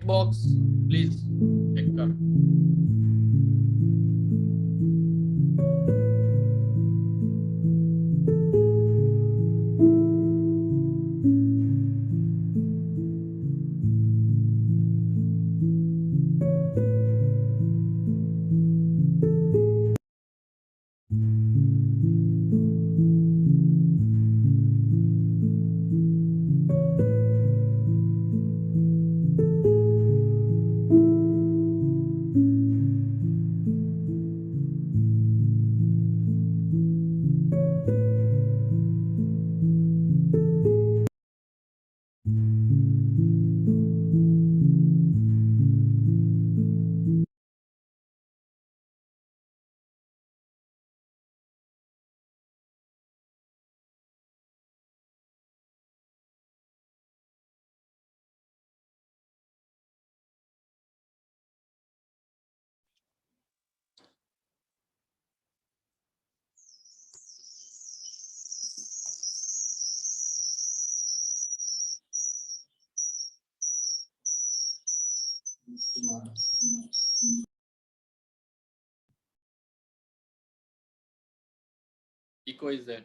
Check box please check कर। Echo is there.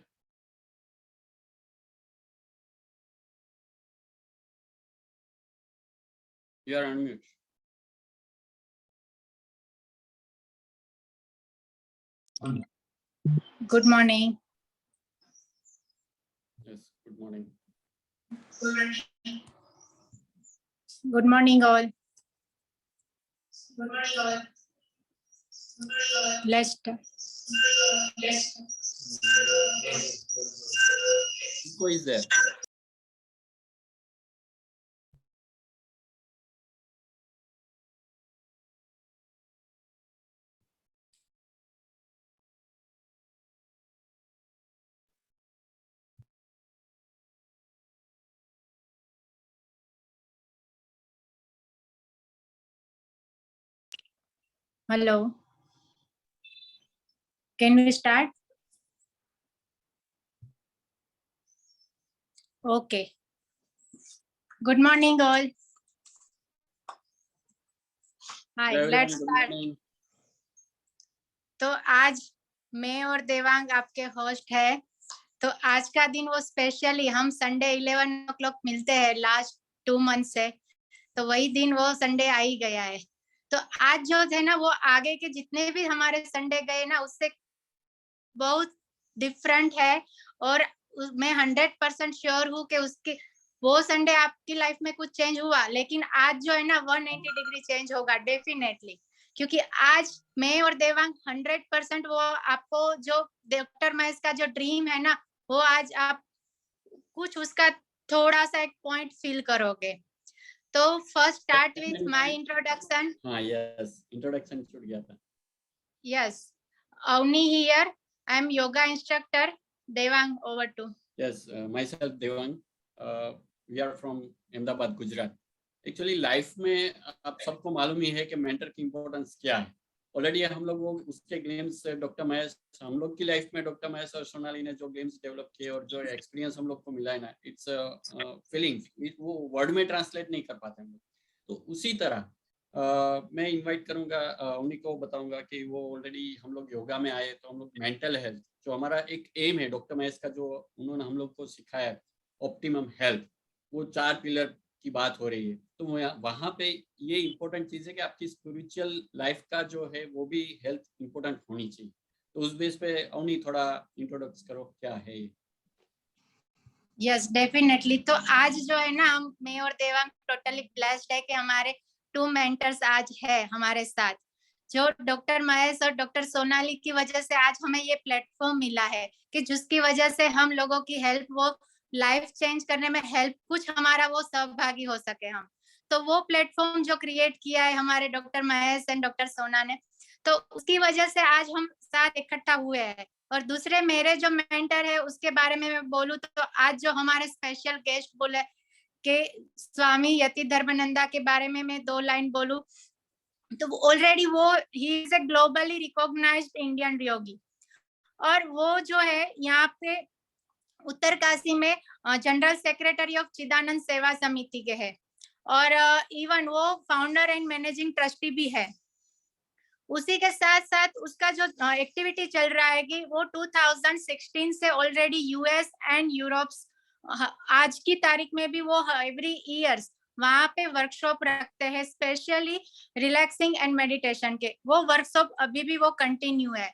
You are on mute. Good morning. Yes, good morning. Good morning, all. Blessed. Echo is there. Hello. Can we start? Okay. Good morning, all. Hi, Hello, let's everyone. Good start. morning. तो आज मैं और देवांग आपके host है। तो आज का दिन वो स्पेशली हम संडे 11 o'clock मिलते हैं लास्ट 2 months से, तो वही दिन वो संडे आ ही गया है। तो आज जो है ना वो आगे के जितने भी हमारे संडे गए ना उससे बहुत डिफरेंट है, और मैं 100% श्योर हूँ कि उसकी वो संडे आपकी लाइफ में कुछ चेंज हुआ, लेकिन आज जो है ना 180 डिग्री चेंज होगा डेफिनेटली, क्योंकि आज मैं और देवांग 100% वो आपको जो डॉक्टर महेश का जो ड्रीम है ना वो आज आप कुछ उसका थोड़ा सा एक पॉइंट फील करोगे। तो first start with my introduction. हाँ, यस, इंट्रोडक्शन छूट गया था। Yes, Avni here, I am yoga instructor. Devang, over to. Yes, myself Devang. We are from Ahmedabad, Gujarat. Actually, life में आप सबको मालूम ही है कि मेंटर की इम्पोर्टेंस क्या है। ऑलरेडी हम लोग वो उसके गेम्स डॉक्टर महेश, हम लोग की लाइफ में डॉक्टर महेश और सोनाली ने जो गेम्स डेवलप किए और जो एक्सपीरियंस हम लोग को मिला है ना, इट्स फीलिंग्स, वो वर्ड में ट्रांसलेट नहीं कर पाते हम लोग। तो उसी तरह मैं इनवाइट करूंगा उन्हीं को, बताऊंगा कि वो ऑलरेडी हम लोग योगा में आए तो हम लोग मेंटल हेल्थ जो हमारा एक एम है डॉक्टर महेश का, जो उन्होंने हम लोग को सिखाया है ऑप्टिमम हेल्थ, वो 4 पिलर की बात हो रही है। तो वहाँ पे ये इम्पोर्टेंट चीज़ है कि आपकी स्पिरिचुअल लाइफ का जो है वो भी हेल्थ इम्पोर्टेंट होनी चाहिए। तो उस बेस पे अवनी थोड़ा इंट्रोडक्स करो क्या है ये। Yes definitely. तो आज जो है ना हम मैं और देवांग टोटली ब्लेस्ड है कि हमारे 2 मेंटर्स आज है हमारे साथ, जो डॉक्टर महेश और डॉक्टर सोनाली की वजह से आज हमें ये प्लेटफॉर्म मिला है कि जिसकी वजह से हम लोगों की हेल्प, वो लाइफ चेंज करने में हेल्प कुछ हमारा वो सहभागी हो सके हम। तो वो प्लेटफॉर्म जो क्रिएट किया है हमारे डॉक्टर महेश एंड डॉक्टर सोना ने, तो उसकी वजह से आज हम साथ इकट्ठा हुए हैं। और दूसरे मेरे जो मेंटर है उसके बारे में मैं बोलूं तो आज जो हमारे स्पेशल गेस्ट बोले कि स्वामी यतिधर्मानंदा के बारे में मैं 2 लाइन बोलूं तो ऑलरेडी वो he is a globally recognised Indian yogi, और वो जो है यहाँ पे उत्तरकाशी में जनरल सेक्रेटरी ऑफ चिदानंद सेवा समिति के है। और इवन वो फाउंडर एंड मैनेजिंग ट्रस्टी भी है। उसी के साथ साथ उसका जो एक्टिविटी चल रहा है कि वो 2016 से ऑलरेडी यूएस एंड यूरोप, आज की तारीख में भी वो एवरी ईयर्स वहां पे वर्कशॉप रखते हैं, स्पेशली रिलैक्सिंग एंड मेडिटेशन के। वो वर्कशॉप अभी भी वो कंटिन्यू है।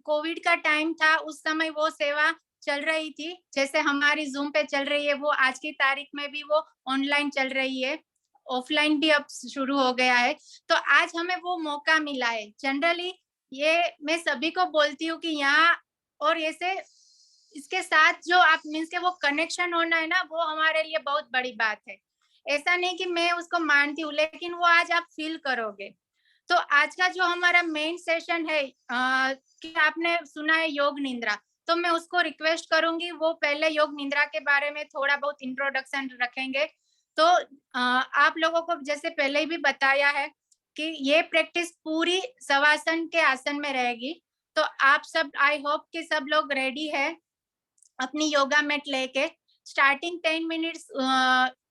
कोविड का टाइम था, उस समय वो सेवा चल रही थी, जैसे हमारी जूम पे चल रही है, वो आज की तारीख में भी वो ऑनलाइन चल रही है, ऑफलाइन भी अब शुरू हो गया है। तो आज हमें वो मौका मिला है। जनरली ये मैं सभी को बोलती हूँ कि यहाँ और ऐसे इसके साथ जो आप मीन्स के वो कनेक्शन होना है ना, वो हमारे लिए बहुत बड़ी बात है। ऐसा नहीं कि मैं उसको मानती हूँ, लेकिन वो आज आप फील करोगे। तो आज का जो हमारा मेन सेशन है, कि आपने सुना है योग निद्रा, तो मैं उसको रिक्वेस्ट करूंगी वो पहले योग निद्रा के बारे में थोड़ा बहुत इंट्रोडक्शन रखेंगे। तो आप लोगों को जैसे पहले ही भी बताया है कि ये प्रैक्टिस पूरी शवासन के आसन में रहेगी। तो आप सब, आई होप कि सब लोग रेडी है अपनी योगा मैट लेके। स्टार्टिंग 10 मिनट्स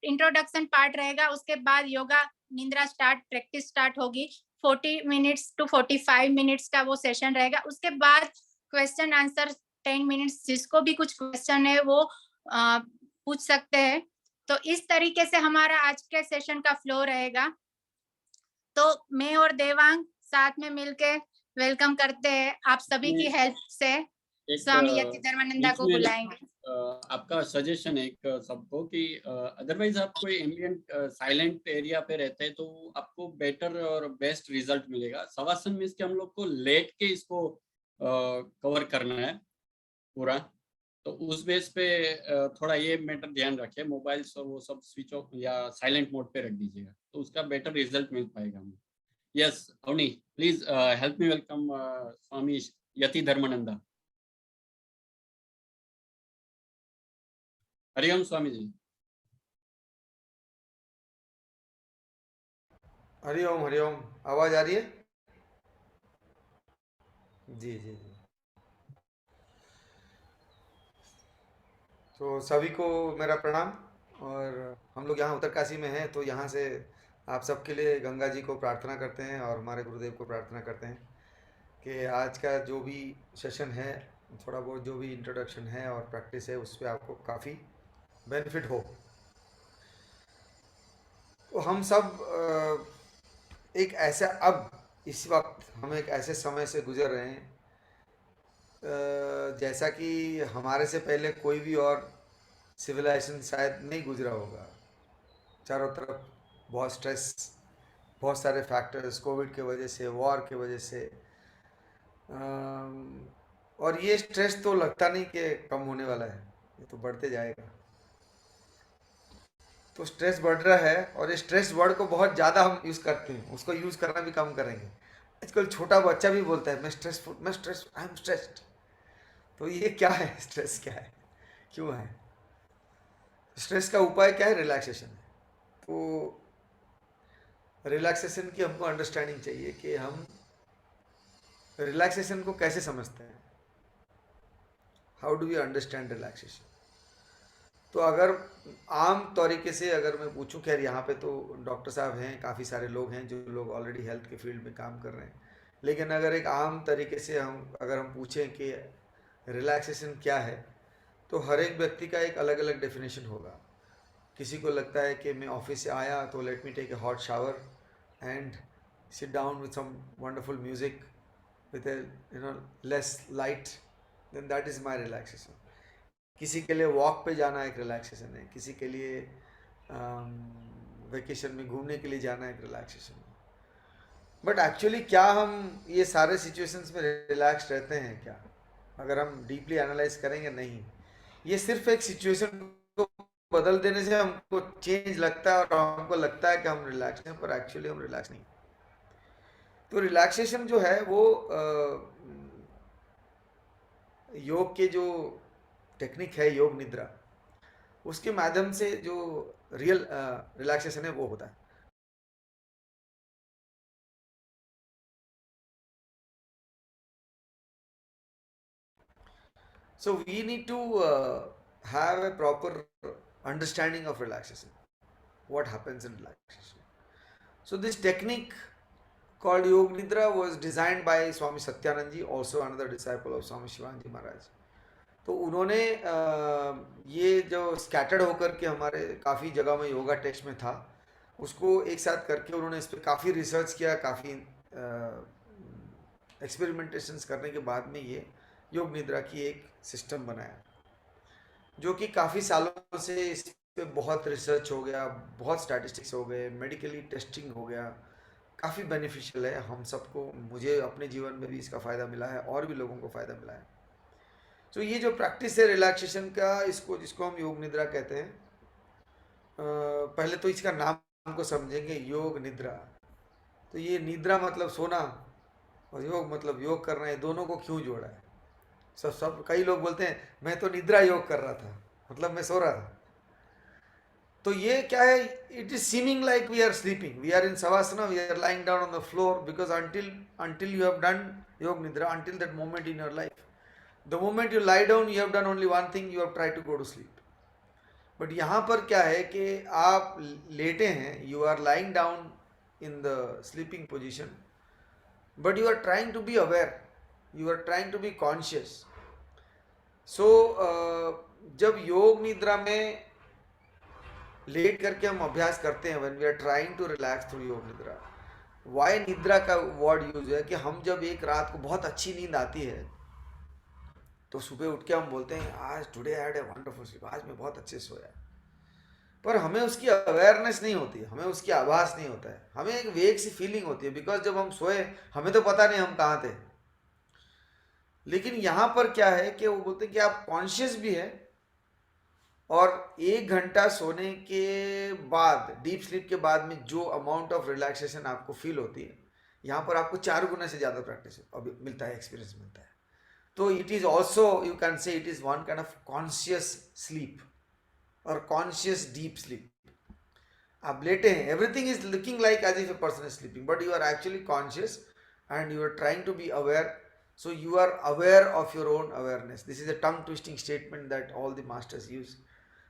इंट्रोडक्शन पार्ट रहेगा, उसके बाद योगा निद्रा प्रैक्टिस स्टार्ट होगी। 40 मिनट्स टू 45 मिनट्स का वो सेशन रहेगा। उसके बाद क्वेश्चन आंसर 10 मिनट्स, जिसको भी कुछ क्वेश्चन है वो पूछ सकते हैं। तो इस तरीके से हमारा आज के सेशन का फ्लो रहेगा। तो मैं और देवांग साथ में मिलके वेलकम करते हैं। आप सभी की हेल्प से स्वामी यतिधर्मानंदा को बुलाएंगे। आपका सजेशन है एक सबको कि अदरवाइज आप कोई एम्बिएंट साइलेंट एरिया पे रहते हैं तो आपको बेटर और बेस्ट रिजल्ट मिलेगा। शवासन में इसके हम लोग को लेट के इसको कवर करना है पूरा। तो उस बेस पे थोड़ा ये मैटर ध्यान रखें, मोबाइल्स और वो सब स्विच ऑफ या साइलेंट मोड पे रख दीजिएगा, तो उसका बेटर रिजल्ट मिल पाएगा हमें। Yes Avani, please help me welcome Swami Yatidharmananda. Hari Om Swami ji. Hari Om Hari Om. आवाज आ रही है? जी जी जी। तो सभी को मेरा प्रणाम। और हम लोग यहाँ उत्तरकाशी में हैं, तो यहाँ से आप सबके लिए गंगा जी को प्रार्थना करते हैं और हमारे गुरुदेव को प्रार्थना करते हैं कि आज का जो भी सेशन है, थोड़ा बहुत जो भी इंट्रोडक्शन है और प्रैक्टिस है, उस पर आपको काफ़ी बेनिफिट हो। तो हम सब एक ऐसा, अब इस वक्त हम एक ऐसे समय से गुजर रहे हैं जैसा कि हमारे से पहले कोई भी और सिविलाइजेशन शायद नहीं गुजरा होगा। चारों तरफ बहुत स्ट्रेस, बहुत सारे फैक्टर्स, कोविड के वजह से, वॉर के वजह से। और ये स्ट्रेस तो लगता नहीं कि कम होने वाला है, ये तो बढ़ते जाएगा। तो स्ट्रेस बढ़ रहा है, और इस स्ट्रेस वर्ड को बहुत ज़्यादा हम यूज़ करते हैं, उसको यूज़ करना भी कम करेंगे। आजकल छोटा बच्चा भी बोलता है मैं स्ट्रेसफुल, मैं स्ट्रेस, आई एम स्ट्रेस्ड। तो ये क्या है? स्ट्रेस क्या है, क्यों है? स्ट्रेस का उपाय क्या है? रिलैक्सेशन है। तो रिलैक्सेशन की हमको अंडरस्टैंडिंग चाहिए कि हम रिलैक्सेशन को कैसे समझते हैं। How do we understand relaxation? तो अगर आम तरीके से अगर मैं पूछूं, खैर यहाँ पे तो डॉक्टर साहब हैं, काफ़ी सारे लोग हैं जो लोग ऑलरेडी हेल्थ के फील्ड में काम कर रहे हैं, लेकिन अगर एक आम तरीके से अगर हम पूछें कि रिलैक्सेशन क्या है, तो हर एक व्यक्ति का एक अलग अलग डेफिनेशन होगा। किसी को लगता है कि मैं ऑफिस से आया तो let me take a hot shower and sit down with some wonderful music with a less light, then that is my relaxation. किसी के लिए वॉक पे जाना एक रिलैक्सेशन है, किसी के लिए वेकेशन में घूमने के लिए जाना एक रिलैक्सेशन है। बट एक्चुअली क्या हम ये सारे सिचुएशंस में रिलैक्स रहते हैं क्या? अगर हम डीपली एनालाइज करेंगे, नहीं। ये सिर्फ एक सिचुएशन को बदल देने से हमको चेंज लगता है और हमको लगता है कि हम रिलैक्स हैं, पर एक्चुअली हम रिलैक्स नहीं। तो रिलैक्सेशन जो है वो योग के जो टेक्निक है, योग निद्रा, उसके माध्यम से जो रियल रिलैक्सेशन है वो होता है। So we need to have a proper understanding of relaxation. what happens in relaxation. So this technique called Yog Nidra was designed by Swami Satyanand ji, also another disciple of Swami Shivanji Maharaj. तो उन्होंने ये जो scattered होकर के हमारे काफ़ी जगह में योगा टेक्स्ट में था, उसको एक साथ करके उन्होंने इस पर काफ़ी रिसर्च किया, काफ़ी एक्सपेरिमेंटेशंस करने के बाद में ये योग निद्रा की एक सिस्टम बनाया, जो कि काफ़ी सालों से इस पे बहुत रिसर्च हो गया, बहुत स्टैटिस्टिक्स हो गए, मेडिकली टेस्टिंग हो गया, काफ़ी बेनिफिशियल है हम सबको। मुझे अपने जीवन में भी इसका फ़ायदा मिला है और भी लोगों को फ़ायदा मिला है। तो ये जो प्रैक्टिस है रिलैक्सेशन का, जिसको हम योग निद्रा कहते हैं, पहले तो इसका नाम को समझेंगे, योग निद्रा। तो ये निद्रा मतलब सोना और योग मतलब योग करना, है दोनों को क्यों जोड़ा है? सब कई लोग बोलते हैं मैं तो निद्रा योग कर रहा था, मतलब मैं सो रहा था। तो ये क्या है? It is seeming like we are sleeping, we are in savasana, we are lying down on the floor, because until you have done योग निद्रा, until that moment in your life, the moment you lie down, you have done only one thing, you have tried to go to sleep. But यहाँ पर क्या है कि आप लेटे हैं, you are lying down in the sleeping position, but you are trying to be aware, you are trying to be conscious. So जब योग निद्रा में लेट करके हम अभ्यास करते हैं, when we are trying to relax through yoga nidra, Y निद्रा का वर्ड यूज है कि हम जब एक रात को बहुत अच्छी नींद आती है तो सुबह उठ के हम बोलते हैं आज today I had a wonderful sleep, आज मैं बहुत अच्छे सोया, पर हमें उसकी अवेयरनेस नहीं होती, हमें उसकी आभास नहीं होता है, हमें एक वेग सी फीलिंग होती है, बिकॉज जब हम सोए हमें तो पता नहीं हम कहाँ थे। लेकिन यहाँ पर क्या है कि वो बोलते हैं कि आप कॉन्शियस भी है, और 1 घंटा सोने के बाद, डीप स्लीप के बाद में जो अमाउंट ऑफ रिलैक्सेशन आपको फील होती है, यहाँ पर आपको 4 गुना से ज़्यादा प्रैक्टिस मिलता है, एक्सपीरियंस मिलता है। तो it is also, you can say it is one kind of conscious sleep और कॉन्शियस डीप स्लीप। आप लेटे हैं, everything is looking like as if a person is sleeping, but you are actually conscious and you are trying to be aware. So you are aware of your own awareness. This is a tongue twisting statement that all the masters use,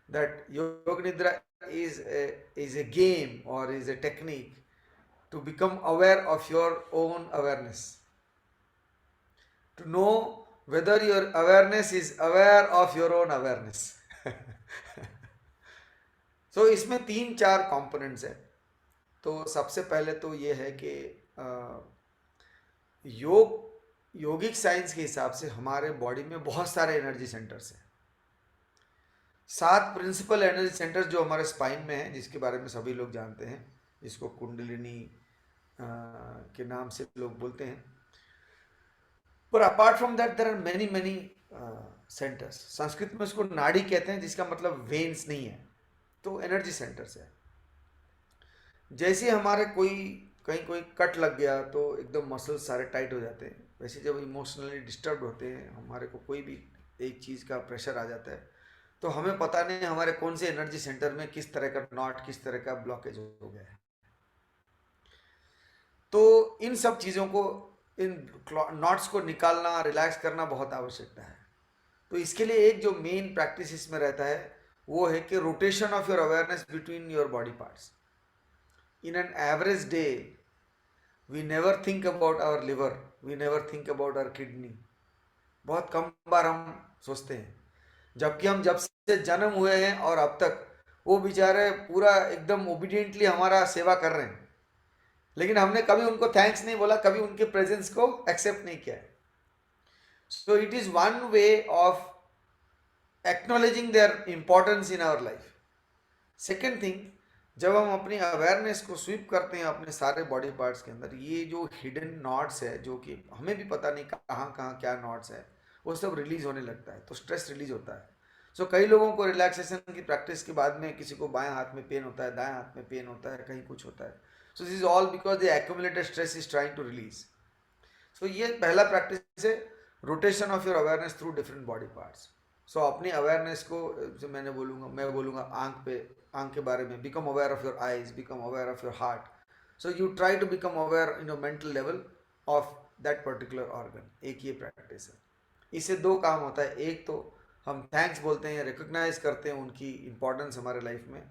that Yoga Nidra is a game or is a technique to become aware of your own awareness, to know whether your awareness is aware of your own awareness. So इसमें 3-4 components है. तो सबसे पहले तो ये है कि योगिक science के हिसाब से हमारे बॉडी में बहुत सारे एनर्जी सेंटर्स हैं. 7 प्रिंसिपल एनर्जी सेंटर्स जो हमारे स्पाइन में हैं, जिसके बारे में सभी लोग जानते हैं, जिसको कुंडलिनी के नाम से लोग बोलते हैं. पर apart from that there are many centres. Sanskrit में उसको नाड़ी कहते हैं, जिसका मतलब वेन्स नहीं है, तो एनर्जी सेंटर्स है. जैसे हमारे कहीं कोई कट लग गया तो एकदम मसल्स सारे टाइट हो जाते हैं, वैसे जब इमोशनली डिस्टर्ब होते हैं, हमारे को कोई भी एक चीज़ का प्रेशर आ जाता है, तो हमें पता नहीं हमारे कौन से एनर्जी सेंटर में किस तरह का नॉट, किस तरह का ब्लॉकेज हो गया है. तो इन सब चीज़ों को, इन नॉट्स को निकालना, रिलैक्स करना बहुत आवश्यकता है. तो इसके लिए एक जो मेन प्रैक्टिस इसमें रहता है वो है कि rotation of your awareness between your body parts. In an average day, we never think about our liver, we never think about our kidney. बहुत कम बार हम सोचते हैं, जबकि हम जब से जन्म हुए हैं और अब तक वो बेचारे पूरा एकदम ओबीडियंटली हमारा सेवा कर रहे हैं, लेकिन हमने कभी उनको थैंक्स नहीं बोला, कभी उनके प्रेजेंस को एक्सेप्ट नहीं किया. So it is one way of acknowledging their importance in our life. Second thing, जब हम अपनी अवेयरनेस को स्वीप करते हैं अपने सारे बॉडी पार्ट्स के अंदर, ये जो हिडन नॉट्स है, जो कि हमें भी पता नहीं कहाँ कहाँ क्या नॉट्स है, वो सब रिलीज होने लगता है, तो स्ट्रेस रिलीज होता है. सो कई लोगों को रिलैक्सेशन की प्रैक्टिस के बाद में किसी को बाएं हाथ में पेन होता है, दाएं हाथ में पेन होता है, कहीं कुछ होता है. So this is all because the accumulated stress is trying to release. So ये पहला प्रैक्टिस है, rotation of your awareness through different body parts. So अपनी अवेयरनेस को, जो मैं बोलूँगा आंख के बारे में, become aware of your eyes, become aware of your heart. So you try to become aware in your mental level of that particular organ. एक ये प्रैक्टिस है. इससे 2 काम होता है. एक तो हम थैंक्स बोलते हैं, रिकॉग्नाइज करते हैं उनकी इम्पोर्टेंस हमारे लाइफ में.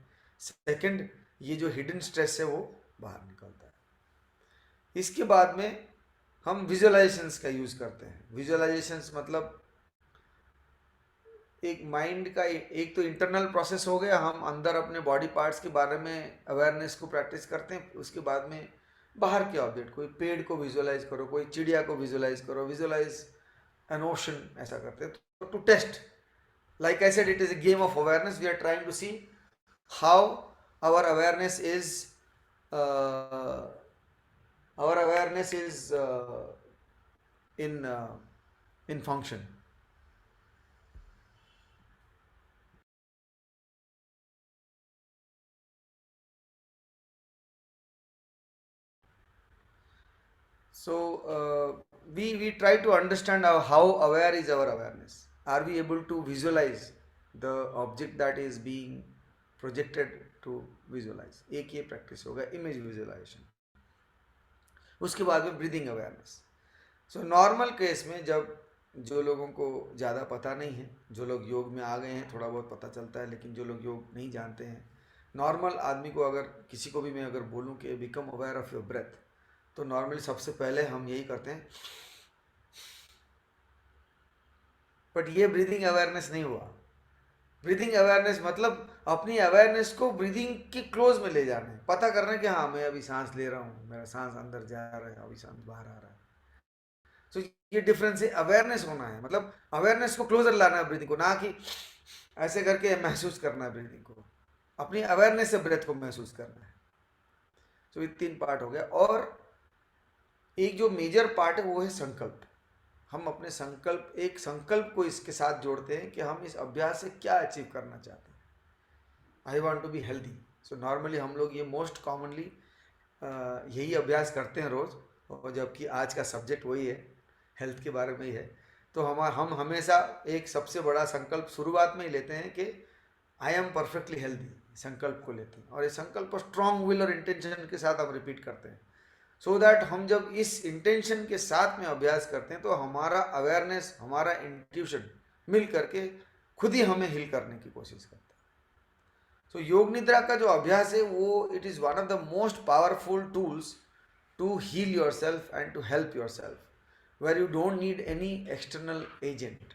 सेकंड, ये जो हिडन स्ट्रेस है वो बाहर निकलता है। इसके बाद में हम विजुअलाइजेशंस का यूज़ करते हैं। विजुअलाइजेशंस मतलब एक माइंड का एक तो इंटरनल प्रोसेस हो गया, हम अंदर अपने बॉडी पार्ट्स के बारे में अवेयरनेस को प्रैक्टिस करते हैं। उसके बाद में बाहर के ऑब्जेक्ट, कोई पेड़ को विजुअलाइज करो, कोई चिड़िया को विजुअलाइज करो, विजुअलाइज एन ओशन, ऐसा करते हैं। तो to test, like I said, it is a game of awareness. We are trying to see how our awareness is uh, in function. So we try to understand how aware is our awareness. Are we able to visualize the object that is being projected to visualize? एक ये practice होगा, image visualisation. उसके बाद में breathing awareness. So normal case में जब जो लोगों को ज़्यादा पता नहीं है, जो लोग योग में आ गए हैं थोड़ा बहुत पता चलता है, लेकिन जो लोग योग नहीं जानते हैं, नॉर्मल आदमी को अगर किसी को भी मैं अगर बोलूं कि become aware of your breath, तो नॉर्मली सबसे पहले हम यही करते हैं। बट ये ब्रीदिंग अवेयरनेस नहीं हुआ। ब्रीदिंग अवेयरनेस मतलब अपनी अवेयरनेस को ब्रीदिंग के क्लोज में ले जाना है, पता करना है कि हाँ मैं अभी सांस ले रहा हूँ, मेरा सांस अंदर जा रहा है, अभी सांस बाहर आ रहा है। तो ये डिफरेंस है, अवेयरनेस होना है, मतलब अवेयरनेस को क्लोजर लाना है ब्रीदिंग को, ना कि ऐसे करके महसूस करना है ब्रीदिंग को, अपनी अवेयरनेस से ब्रेथ को महसूस करना है। तो ये 3 पार्ट हो गया। और एक जो मेजर पार्ट है वो है संकल्प। हम अपने एक संकल्प को इसके साथ जोड़ते हैं कि हम इस अभ्यास से क्या अचीव करना चाहते हैं। I want to be healthy. So normally हम लोग ये मोस्ट कॉमनली यही अभ्यास करते हैं रोज़, और जबकि आज का सब्जेक्ट वही है, हेल्थ के बारे में ही है। तो हम हमेशा एक सबसे बड़ा संकल्प शुरुआत में ही लेते हैं कि आई एम परफेक्टली हेल्दी, संकल्प को लेते हैं, और ये संकल्प स्ट्रॉन्ग विल और इंटेंशन के साथ हम रिपीट करते हैं। सो दैट हम जब इस इंटेंशन के साथ में अभ्यास करते हैं तो हमारा अवेयरनेस, हमारा इंट्यूशन मिल करके खुद ही हमें हील करने की कोशिश करता है। सो योग निद्रा का जो अभ्यास है वो it is one of the most powerful tools to heal your self and to help your self, where you don't need any external agent.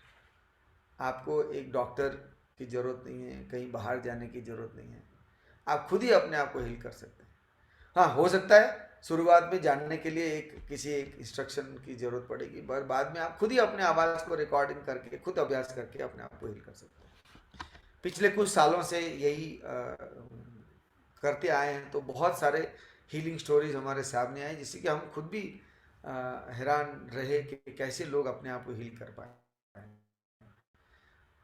आपको एक डॉक्टर की ज़रूरत नहीं है, कहीं बाहर जाने की ज़रूरत नहीं है, आप खुद ही अपने आप को हील कर सकते हैं। हाँ, हो सकता है शुरुआत में जानने के लिए किसी एक इंस्ट्रक्शन की ज़रूरत पड़ेगी, पर बाद में आप खुद ही अपने आवाज़ को रिकॉर्डिंग करके खुद अभ्यास करके अपने आप को हील कर सकते हैं। पिछले कुछ सालों से यही करते आए हैं, तो बहुत सारे हीलिंग स्टोरीज हमारे सामने आए, जिससे कि हम खुद भी हैरान रहे कि कैसे लोग अपने आप को हील कर पाए।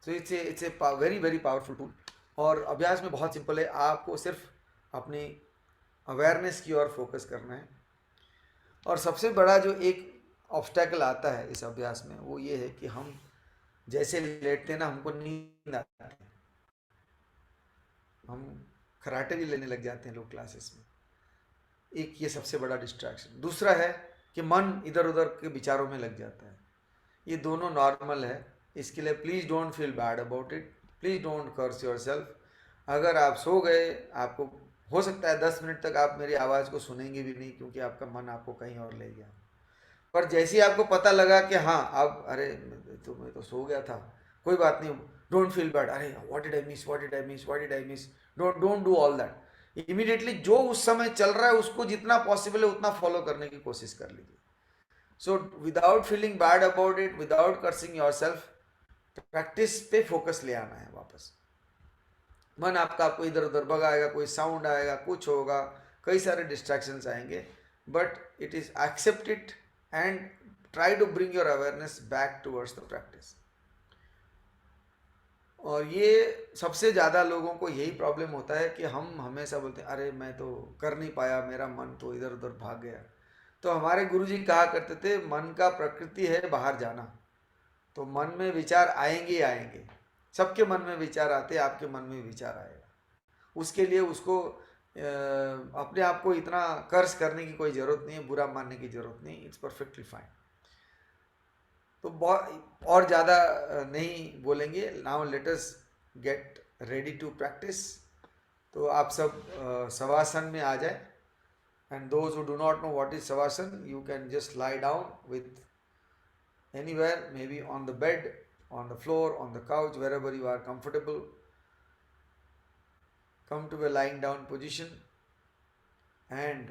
तो it's a very very powerful tool. और अभ्यास में बहुत सिंपल है, आपको सिर्फ अपनी अवेयरनेस की ओर फोकस करना है। और सबसे बड़ा जो एक ऑब्स्टेकल आता है इस अभ्यास में वो ये है कि हम जैसे लेटते हैं ना, हमको नींद आती है, हम खराटे भी लेने लग जाते हैं लोग क्लासेस में। एक ये सबसे बड़ा डिस्ट्रैक्शन। दूसरा है कि मन इधर उधर के विचारों में लग जाता है। ये दोनों नॉर्मल है, इसके लिए please don't feel bad about it, please don't curse your self. अगर आप सो गए, आपको हो सकता है 10 मिनट तक आप मेरी आवाज़ को सुनेंगे भी नहीं, क्योंकि आपका मन आपको कहीं और ले गया। पर जैसे ही आपको पता लगा कि हाँ अब अरे तो मैं तो सो गया था, कोई बात नहीं, डोंट फील बैड, अरे what did I miss, what did I miss, what did I miss, don't do all that. Immediately जो उस समय चल रहा है उसको जितना पॉसिबल है उतना फॉलो करने की कोशिश कर लीजिए। So without feeling bad about it, without cursing your self, practice पे फोकस ले आना है वापस। मन आपका आपको इधर उधर भगाएगा, कोई साउंड आएगा, कुछ होगा, कई सारे डिस्ट्रैक्शंस आएंगे, but it is accept it and try to bring your awareness back towards the practice. और ये सबसे ज़्यादा लोगों को यही प्रॉब्लम होता है कि हम हमेशा बोलते हैं अरे मैं तो कर नहीं पाया, मेरा मन तो इधर उधर भाग गया। तो हमारे गुरुजी कहा करते थे, मन का प्रकृति है बाहर जाना, तो मन में विचार आएंगे ही आएंगे, सबके मन में विचार आते हैं, आपके मन में विचार आएगा। उसके लिए उसको अपने आप को इतना कर्स करने की कोई ज़रूरत नहीं है, बुरा मानने की ज़रूरत नहीं, इट्स परफेक्टली फाइन। तो बहुत और ज़्यादा नहीं बोलेंगे, now let us get ready to practice. तो आप सब शवासन में आ जाए. And those who do not know what is Shavasana, you can just lie down with anywhere, maybe on the bed, on the floor, on the couch, wherever you are comfortable. Come to a lying down position, and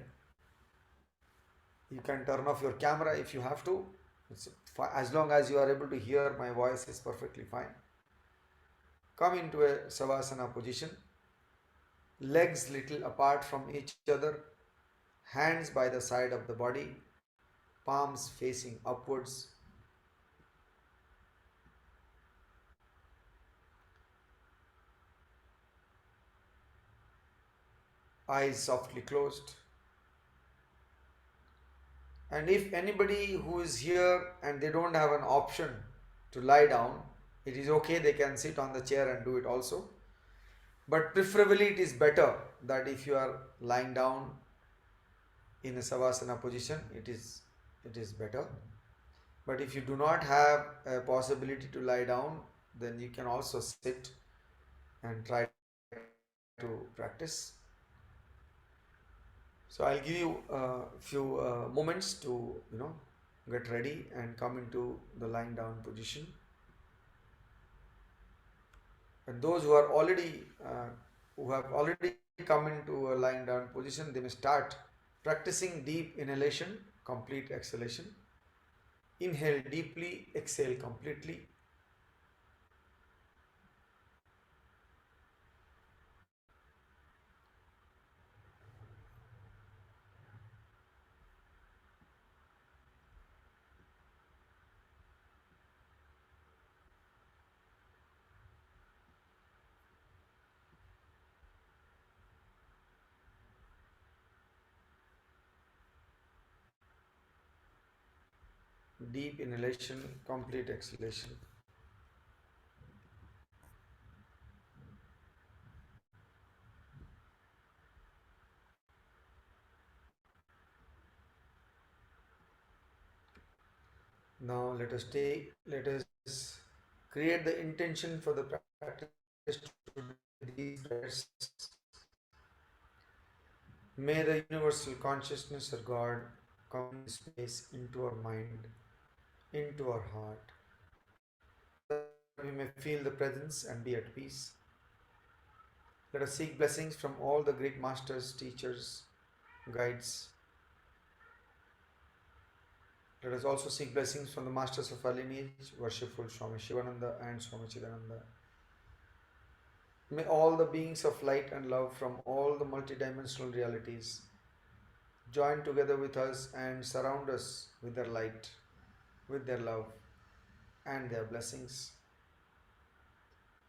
you can turn off your camera if you have to. As long as you are able to hear my voice is perfectly fine. Come into a Savasana position, legs little apart from each other, hands by the side of the body, palms facing upwards. Eyes softly closed. And if anybody who is here and they don't have an option to lie down, it is okay, they can sit on the chair and do it also. But preferably it is better that if you are lying down in a Savasana position, it is better. But if you do not have a possibility to lie down, then you can also sit and try to practice. So I'll give you a few moments to get ready and come into the lying down position. And those who are already who have already come into a lying down position, they may start practicing deep inhalation, complete exhalation. Inhale deeply, exhale completely. Deep inhalation, complete exhalation. Now let us create the intention for the practice today. These prayers. May the universal consciousness or God come in space into our mind, into our heart, that we may feel the presence and be at peace. Let us seek blessings from all the great masters, teachers, guides. Let us also seek blessings from the masters of our lineage, worshipful Swami Shivananda and Swami Chindananda. May all the beings of light and love from all the multidimensional realities join together with us and surround us with their light, with their love and their blessings.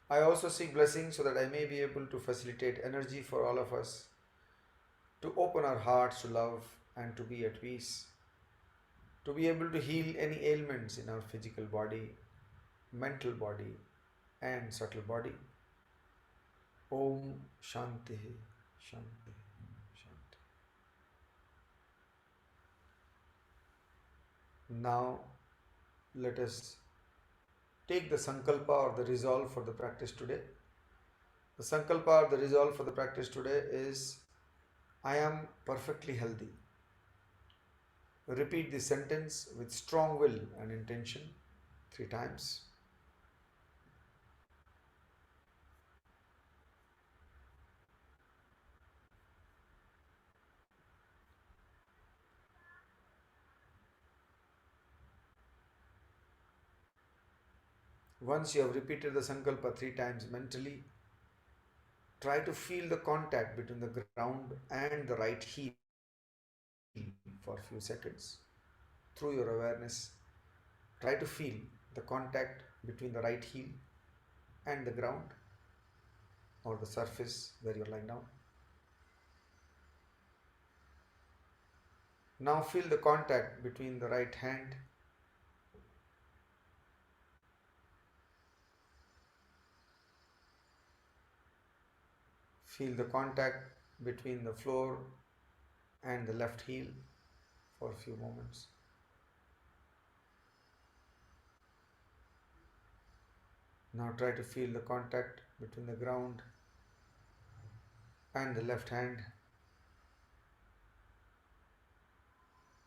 I also seek blessings so that I may be able to facilitate energy for all of us, to open our hearts to love and to be at peace, to be able to heal any ailments in our physical body, mental body and subtle body. Om Shanti Shanti Shanti. Now let us take the sankalpa or the resolve for the practice today. The sankalpa or the resolve for the practice today is, I am perfectly healthy. Repeat this sentence with strong will and intention 3 times. Once you have repeated the sankalpa 3 times mentally, try to feel the contact between the ground and the right heel for a few seconds. Through your awareness, try to feel the contact between the right heel and the ground or the surface where you are lying down. Now feel the contact between the right hand feel the contact between the floor and the left heel for a few moments. Now try to feel the contact between the ground and the left hand,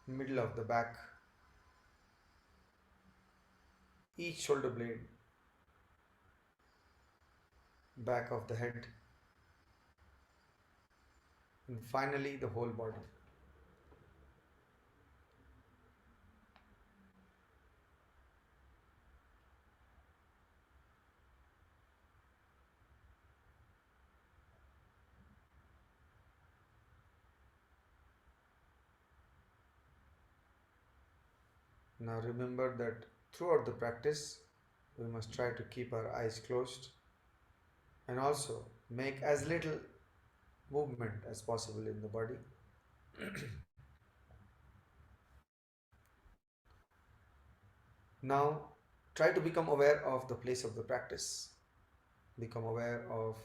middle of the back, each shoulder blade, back of the head, and finally the whole body. Now remember that throughout the practice, we must try to keep our eyes closed and also make as little movement as possible in the body. Now try to become aware of the place of the practice. Become aware of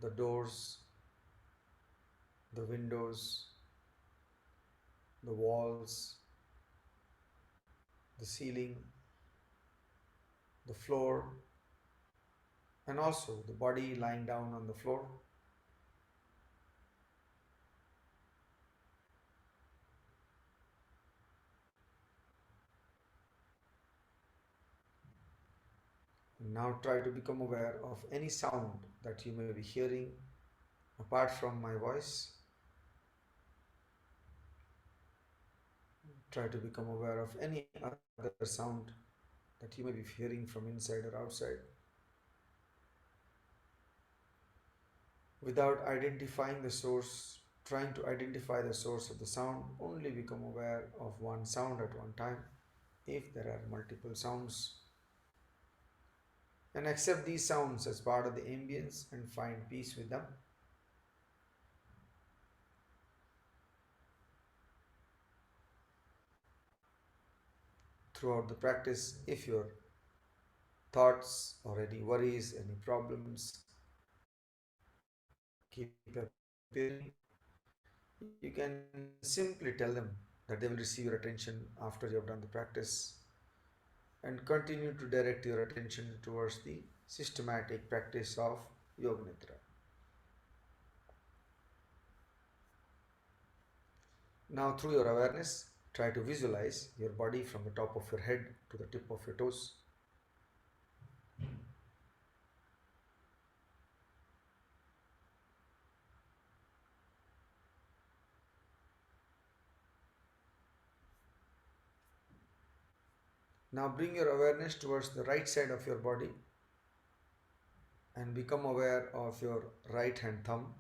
the doors, the windows, the walls, the ceiling, the floor, and also the body lying down on the floor. Now try to become aware of any sound that you may be hearing apart from my voice. Try to become aware of any other sound that you may be hearing from inside or outside. Without identifying the source, trying to identify the source of the sound, only become aware of one sound at one time. If there are multiple sounds, and accept these sounds as part of the ambience and find peace with them. Throughout the practice, if your thoughts or any worries, any problems keep appearing, you can simply tell them that they will receive your attention after you have done the practice, and continue to direct your attention towards the systematic practice of Yoga Nidra. Now, through your awareness, try to visualize your body from the top of your head to the tip of your toes. Now bring your awareness towards the right side of your body and become aware of your right hand thumb,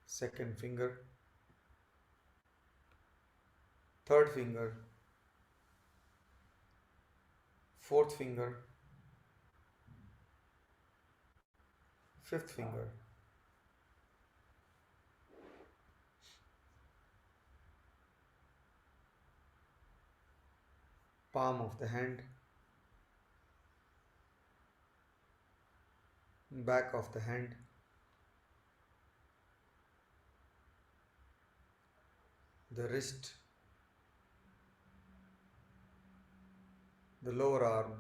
second finger, third finger, fourth finger, fifth finger, palm of the hand, back of the hand, the wrist, the lower arm,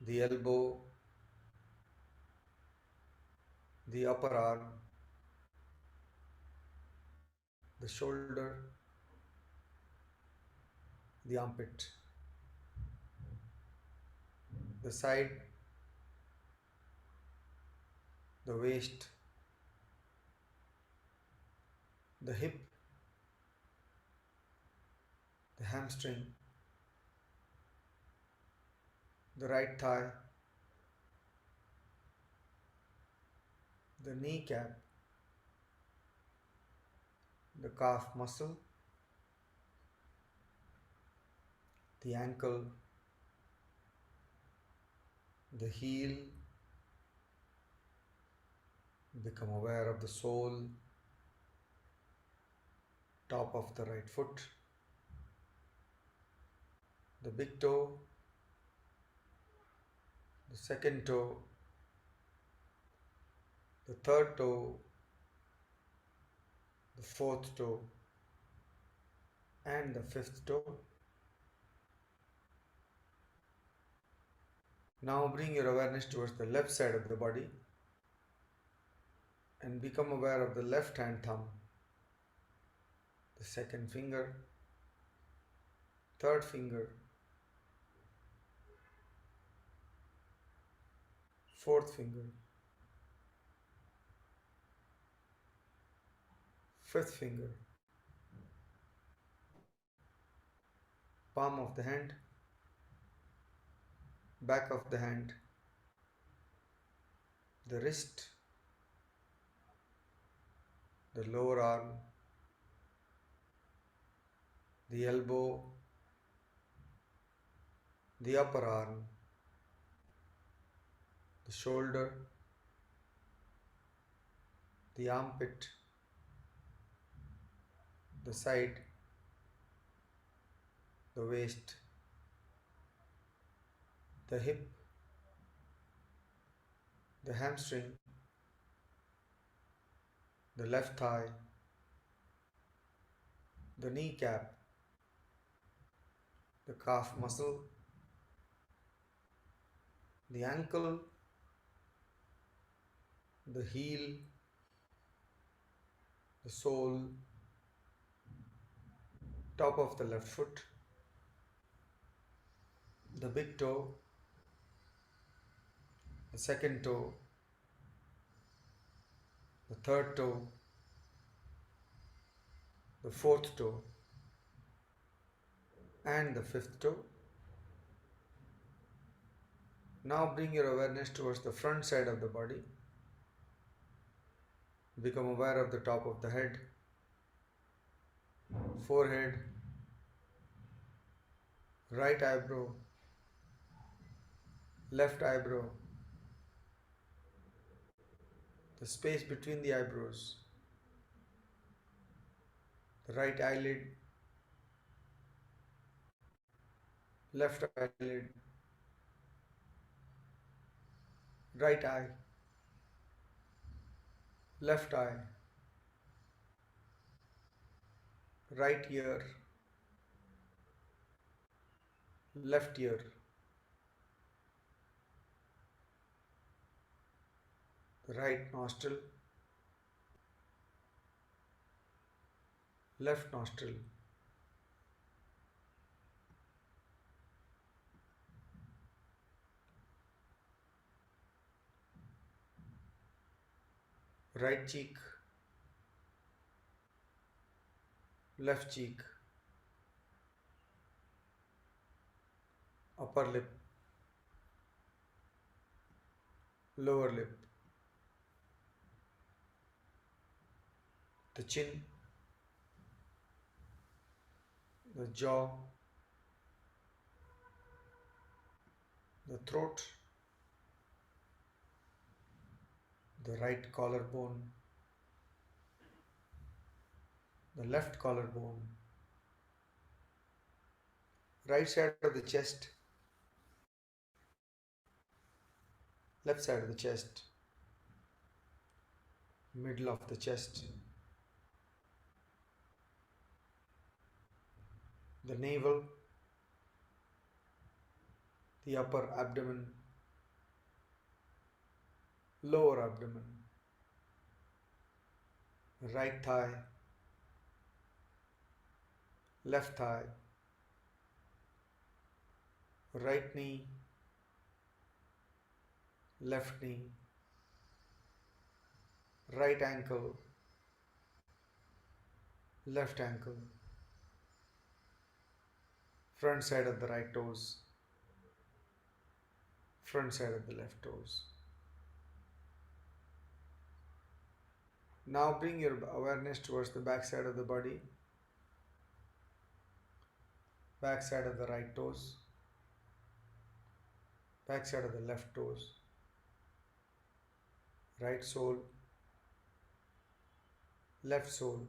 the elbow, the upper arm, the shoulder, the armpit, the side, the waist, the hip, the hamstring, the right thigh, the kneecap, the calf muscle, the ankle, the heel. Become aware of the sole, top of the right foot, the big toe, the second toe, the third toe, the fourth toe, and the fifth toe. Now bring your awareness towards the left side of the body and become aware of the left hand thumb, the second finger, third finger, fourth finger, fifth finger, palm of the hand, back of the hand, the wrist, the lower arm, the elbow, the upper arm, the shoulder, the armpit, the side, the waist, the hip, the hamstring, the left thigh, the kneecap, the calf muscle, the ankle, the heel, the sole, top of the left foot, the big toe, the second toe, the third toe, the fourth toe, and the fifth toe. Now bring your awareness towards the front side of the body. Become aware of the top of the head, forehead, right eyebrow, left eyebrow, the space between the eyebrows, the right eyelid, left eyelid, right eye, left eye, right ear, left ear, the right nostril, left nostril, right cheek, left cheek, upper lip, lower lip, the chin, the jaw, the throat, the right collarbone, the left collarbone, right side of the chest, left side of the chest, middle of the chest, the navel, the upper abdomen, lower abdomen, right thigh, left thigh, right knee, left knee, right ankle, left ankle, front side of the right toes, front side of the left toes. Now bring your awareness towards the back side of the body, back side of the right toes, back side of the left toes, right sole, left sole,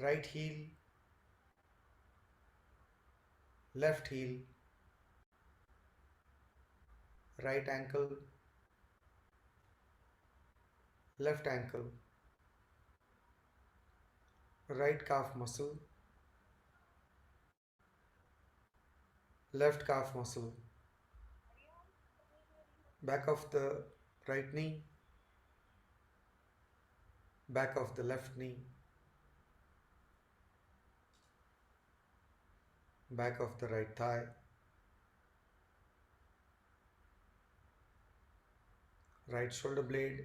right heel, left heel, right ankle, left ankle, right calf muscle, left calf muscle, back of the right knee, back of the left knee, back of the right thigh, right shoulder blade,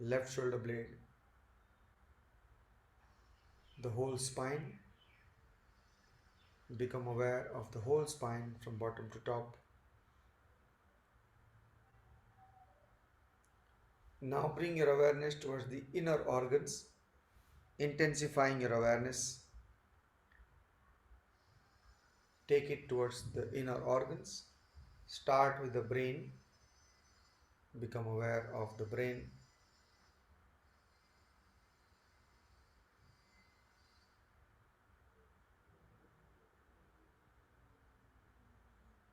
left shoulder blade, the whole spine. Become aware of the whole spine from bottom to top. Now bring your awareness towards the inner organs, intensifying your awareness. Take it towards the inner organs. Start with the brain. Become aware of the brain.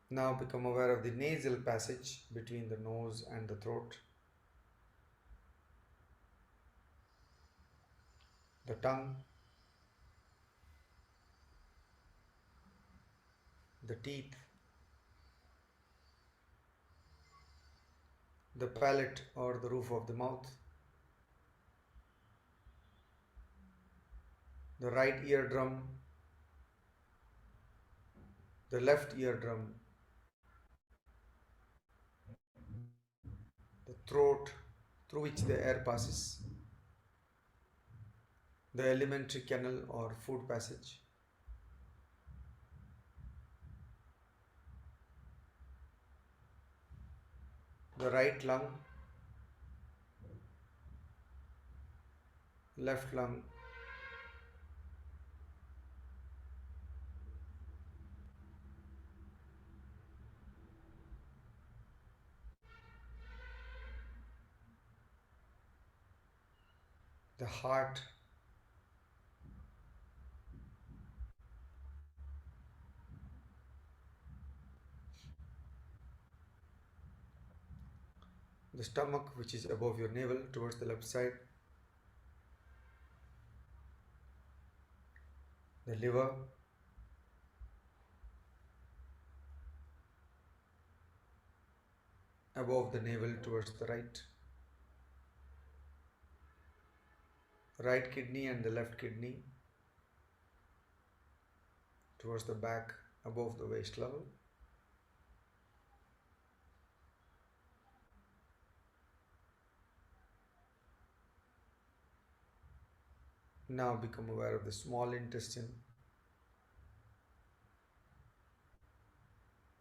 Now become aware of the nasal passage between the nose and the throat. The tongue, the teeth, the palate or the roof of the mouth, the right eardrum, the left eardrum, the throat through which the air passes, the alimentary canal or food passage, the right lung, left lung, the heart, the stomach which is above your navel towards the left side, the liver, above the navel towards the right kidney and the left kidney towards the back above the waist level, now become aware of the small intestine,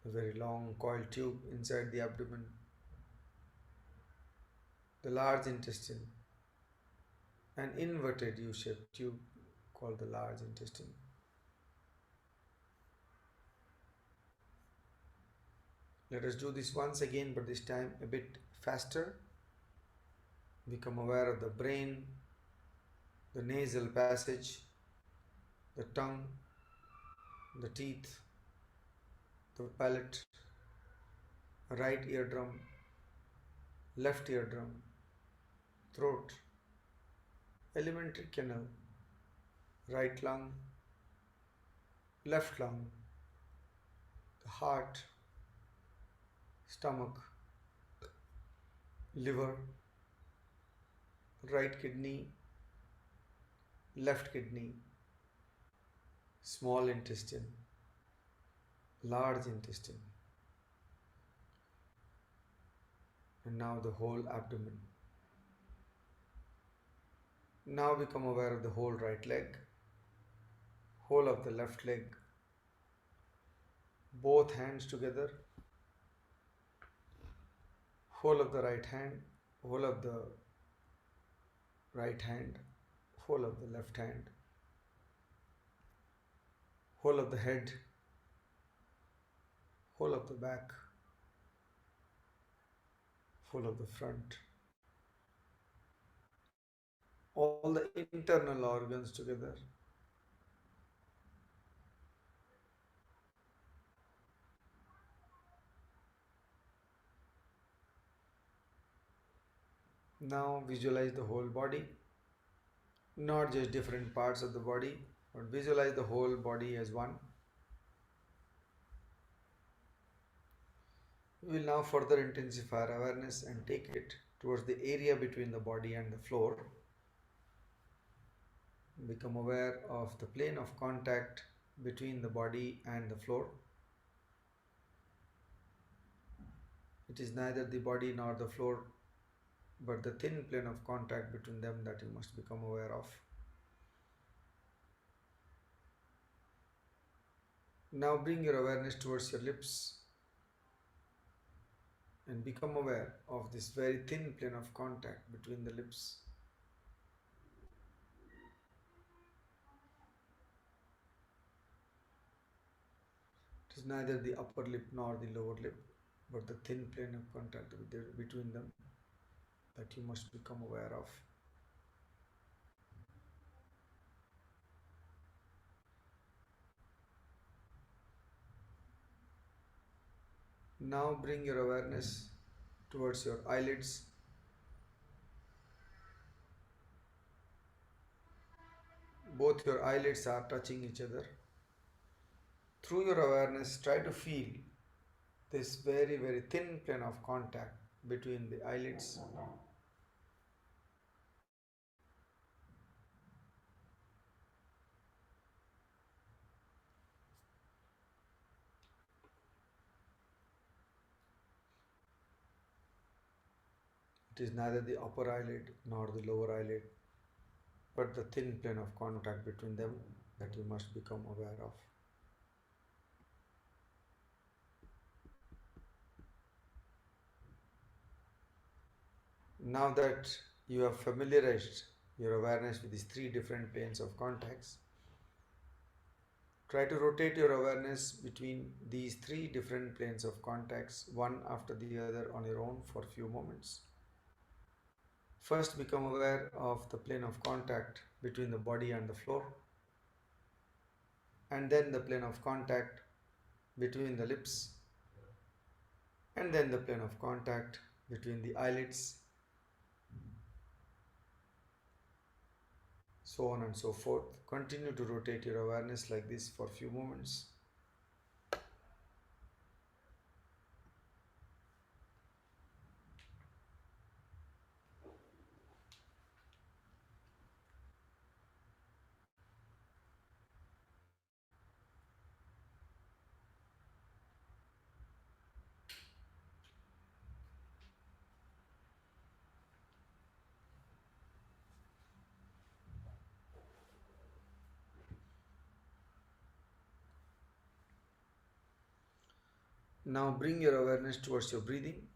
a very long coiled tube inside the abdomen, the large intestine, an inverted U-shaped tube called the large intestine. Let us do this once again, but this time a bit faster. Become aware of the brain, the nasal passage, the tongue, the teeth, the palate, right eardrum, left eardrum, throat, alimentary canal, right lung, left lung, the heart, stomach, liver, right kidney, left kidney, small intestine, large intestine, and now the whole abdomen. Now become aware of the whole right leg, whole of the left leg, both hands together, whole of the right hand, whole of the right hand, whole of the left hand, whole of the head, whole of the back, whole of the front, all the internal organs together. Now visualize the whole body, not just different parts of the body, but visualize the whole body as one. We will now further intensify our awareness and take it towards the area between the body and the floor. Become aware of the plane of contact between the body and the floor. It is neither the body nor the floor, but the thin plane of contact between them that you must become aware of. Now bring your awareness towards your lips and become aware of this very thin plane of contact between the lips. It is neither the upper lip nor the lower lip, but the thin plane of contact between them that you must become aware of. Now bring your awareness towards your eyelids. Both your eyelids are touching each other. Through your awareness, try to feel this very, very thin plane of contact between the eyelids. It is neither the upper eyelid nor the lower eyelid, but the thin plane of contact between them that you must become aware of. Now that you have familiarized your awareness with these three different planes of contacts, try to rotate your awareness between these three different planes of contacts, one after the other on your own for a few moments. First, become aware of the plane of contact between the body and the floor, and then the plane of contact between the lips, and then the plane of contact between the eyelids, so on and so forth. Continue to rotate your awareness like this for a few moments. Now bring your awareness towards your breathing.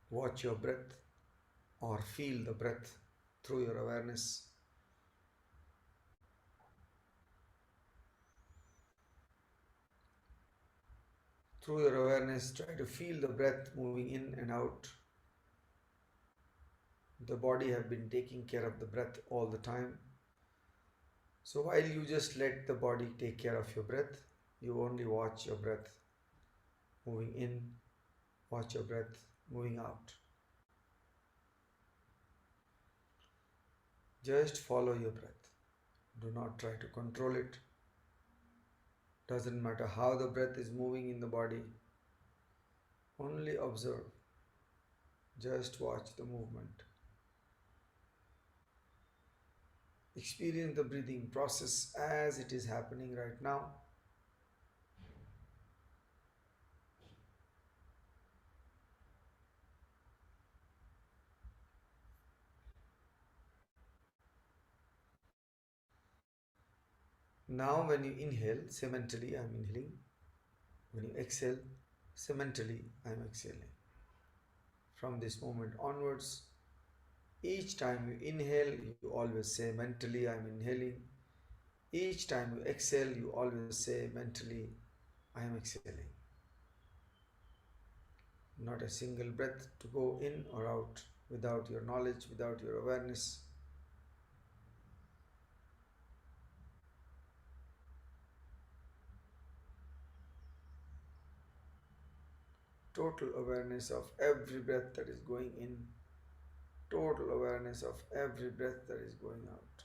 Watch your breath or feel the breath through your awareness. Through your awareness, try to feel the breath moving in and out. The body has been taking care of the breath all the time. So while you just let the body take care of your breath, you only watch your breath moving in, watch your breath moving out. Just follow your breath. Do not try to control it. Doesn't matter how the breath is moving in the body. Only observe. Just watch the movement. Experience the breathing process as it is happening right now. Now when you inhale, say mentally, I am inhaling. When you exhale, say mentally, I am exhaling. From this moment onwards, each time you inhale, you always say mentally, I am inhaling. Each time you exhale, you always say mentally, I am exhaling. Not a single breath to go in or out without your knowledge, without your awareness. Total awareness of every breath that is going in. Total awareness of every breath that is going out.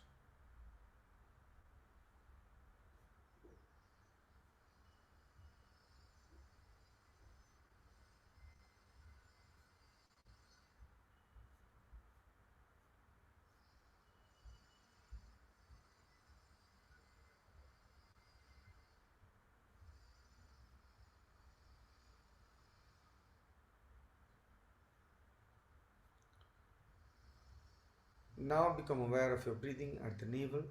Now become aware of your breathing at the navel.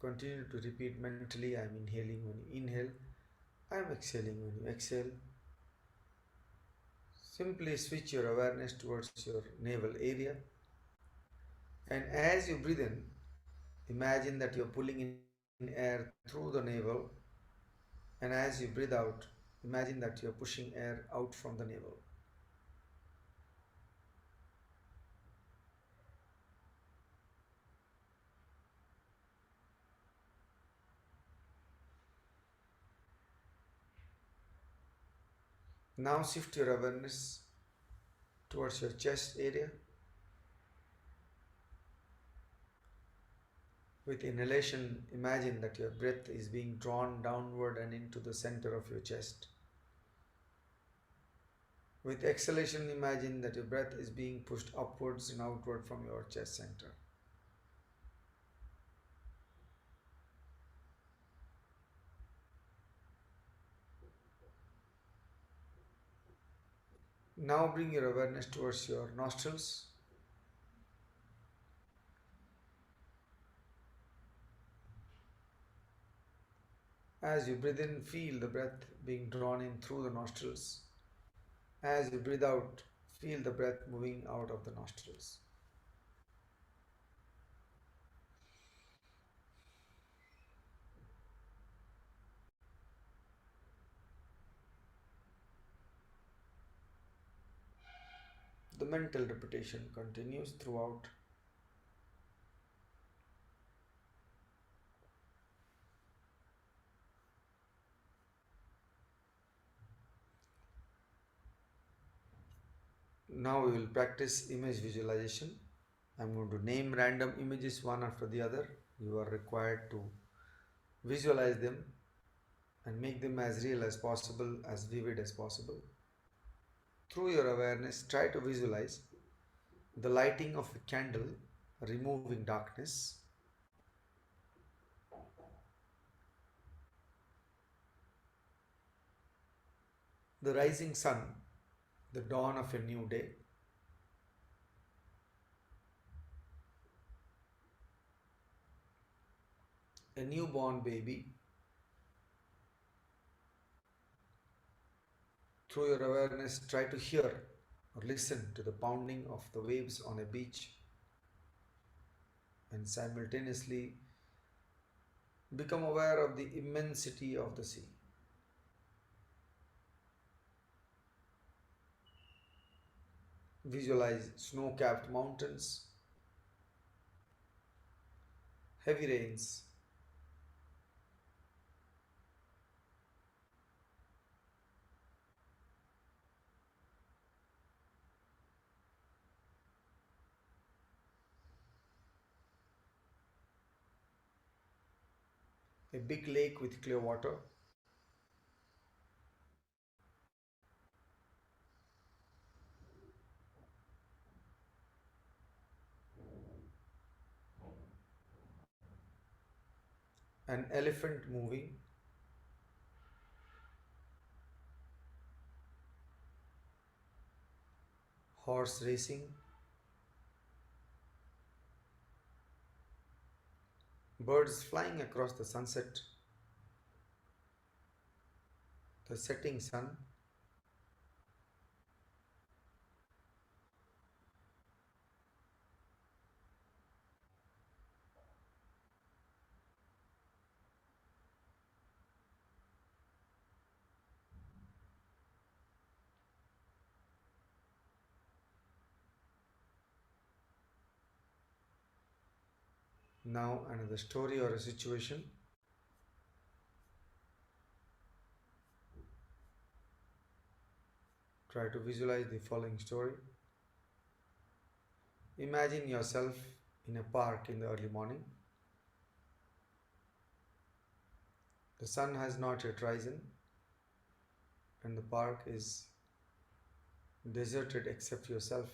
Continue to repeat mentally, I am inhaling when you inhale, I am exhaling when you exhale. Simply switch your awareness towards your navel area. And as you breathe in, imagine that you are pulling in air through the navel. And as you breathe out, imagine that you are pushing air out from the navel. Now shift your awareness towards your chest area. With inhalation, imagine that your breath is being drawn downward and into the center of your chest. With exhalation, imagine that your breath is being pushed upwards and outward from your chest center. Now bring your awareness towards your nostrils. As you breathe in, feel the breath being drawn in through the nostrils. As you breathe out, feel the breath moving out of the nostrils. The mental repetition continues throughout. Now we will practice image visualization. I'm going to name random images one after the other. You are required to visualize them and make them as real as possible, as vivid as possible. Through your awareness, try to visualize the lighting of a candle removing darkness. The rising sun, the dawn of a new day. A newborn baby. Through your awareness, try to hear or listen to the pounding of the waves on a beach, and simultaneously become aware of the immensity of the sea. Visualize snow-capped mountains, heavy rains, a big lake with clear water, an elephant moving, horse racing, birds flying across the sunset, the setting sun, now another story or a situation. Try to visualize the following story. Imagine yourself in a park in the early morning. The sun has not yet risen and the park is deserted except yourself.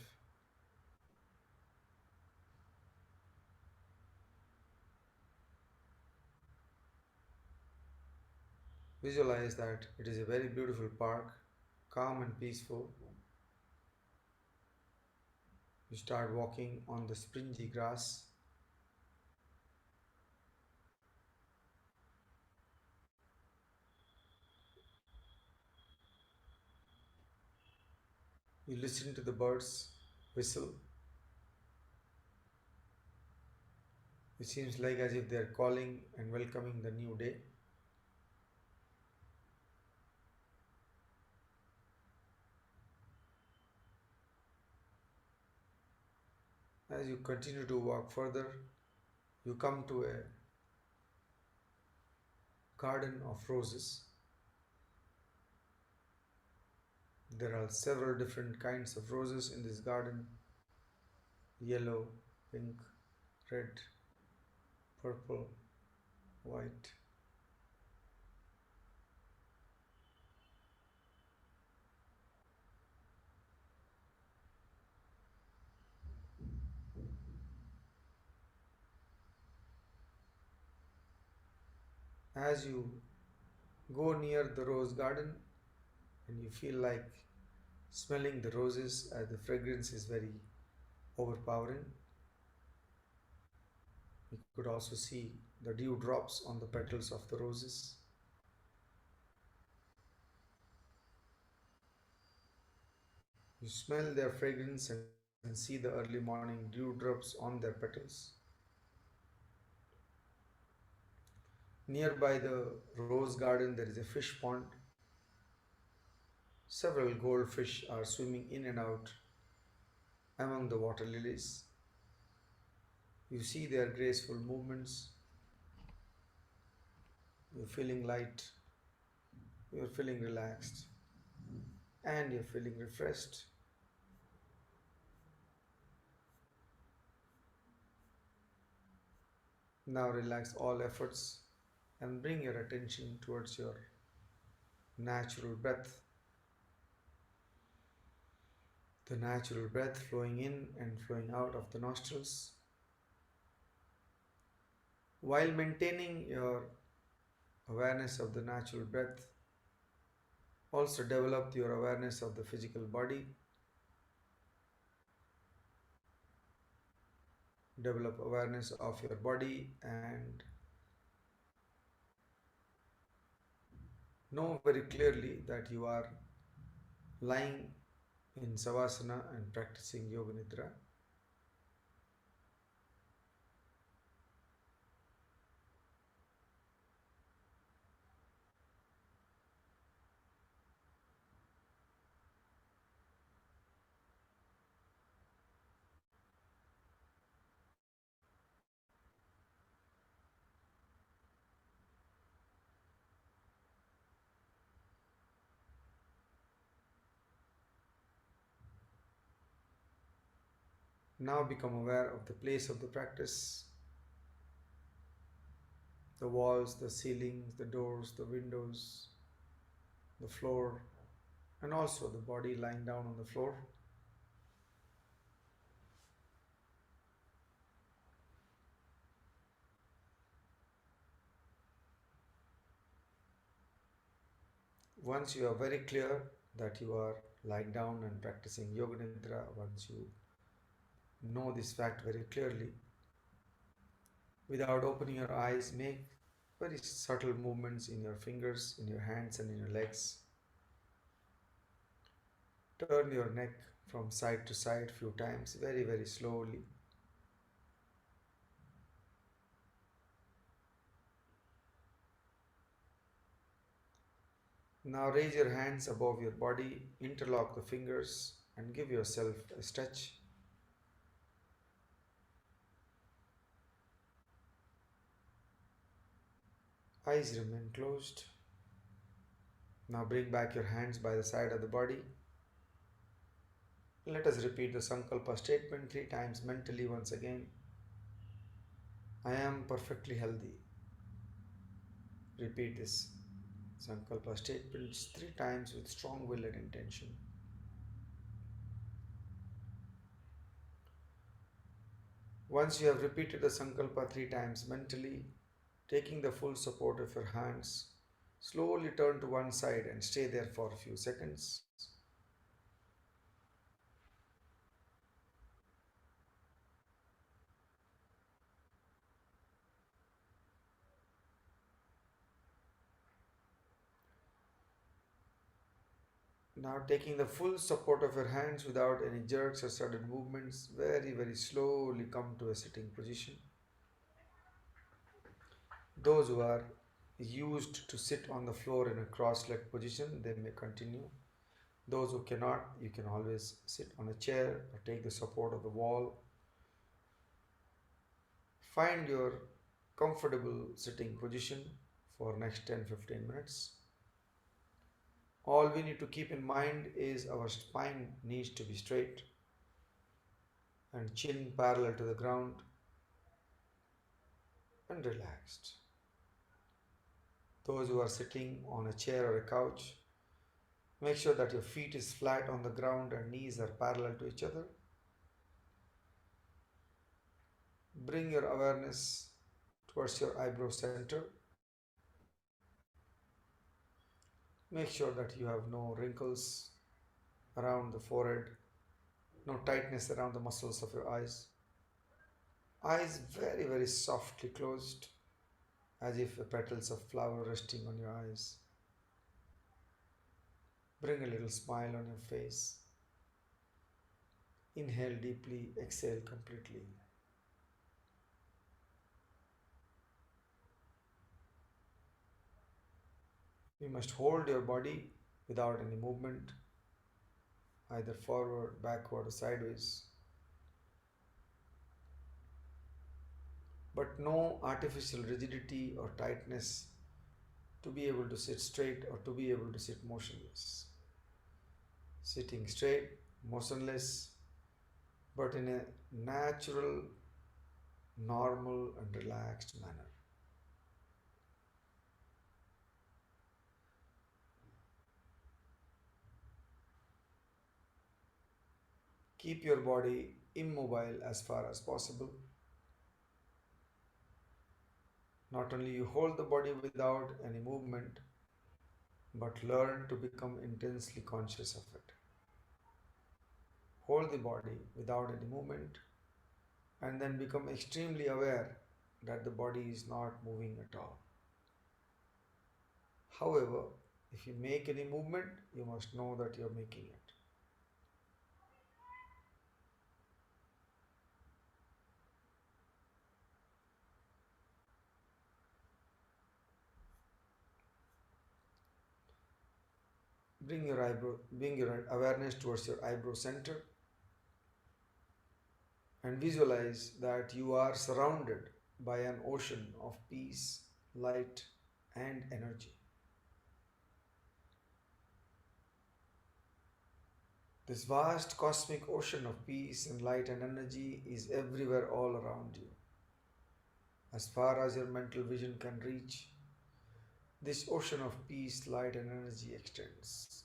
Visualize that it is a very beautiful park, calm and peaceful. You start walking on the springy grass. You listen to the birds whistle. It seems like as if they are calling and welcoming the new day. As you continue to walk further, you come to a garden of roses. There are several different kinds of roses in this garden: yellow, pink, red, purple, white. As you go near the rose garden and you feel like smelling the roses as the fragrance is very overpowering, you could also see the dew drops on the petals of the roses. You smell their fragrance and see the early morning dewdrops on their petals. Nearby the rose garden, there is a fish pond. Several goldfish are swimming in and out among the water lilies. You see their graceful movements. You're feeling light, you're feeling relaxed, and you're feeling refreshed. Now relax all efforts and bring your attention towards your natural breath. The natural breath flowing in and flowing out of the nostrils. While maintaining your awareness of the natural breath, also develop your awareness of the physical body. Develop awareness of your body and know very clearly that you are lying in Savasana and practicing Yoga Nidra. Now become aware of the place of the practice, the walls, the ceilings, the doors, the windows, the floor, and also the body lying down on the floor. Once you are very clear that you are lying down and practicing Yoga Nidra, once you know this fact very clearly, without opening your eyes, make very subtle movements in your fingers, in your hands, and in your legs. Turn your neck from side to side few times, very, very slowly. Now raise your hands above your body, interlock the fingers, and give yourself a stretch. Eyes remain closed. Now bring back your hands by the side of the body. Let us repeat the Sankalpa statement 3 times mentally once again. I am perfectly healthy. Repeat this Sankalpa statements 3 times with strong will and intention. Once you have repeated the Sankalpa 3 times mentally, taking the full support of your hands, slowly turn to one side and stay there for a few seconds. Now taking the full support of your hands without any jerks or sudden movements, very, very slowly come to a sitting position. Those who are used to sit on the floor in a cross-legged position, they may continue. Those who cannot, you can always sit on a chair or take the support of the wall. Find your comfortable sitting position for next 10-15 minutes. All we need to keep in mind is our spine needs to be straight and chin parallel to the ground and relaxed. Those who are sitting on a chair or a couch, make sure that your feet is flat on the ground and knees are parallel to each other. Bring your awareness towards your eyebrow center. Make sure that you have no wrinkles around the forehead, no tightness around the muscles of your eyes. Eyes very, very softly closed, as if the petals of flower resting on your eyes. Bring a little smile on your face. Inhale deeply, exhale completely. You must hold your body without any movement, either forward, backward, or sideways. But no artificial rigidity or tightness to be able to sit straight or to be able to sit motionless. Sitting straight, motionless, but in a natural, normal and relaxed manner. Keep your body immobile as far as possible. Not only you hold the body without any movement, but learn to become intensely conscious of it. Hold the body without any movement and then become extremely aware that the body is not moving at all. However, if you make any movement, you must know that you are making it. Bring your awareness towards your eyebrow center and visualize that you are surrounded by an ocean of peace, light, and energy. This vast cosmic ocean of peace and light and energy is everywhere all around you. As far as your mental vision can reach, this ocean of peace, light, and energy extends.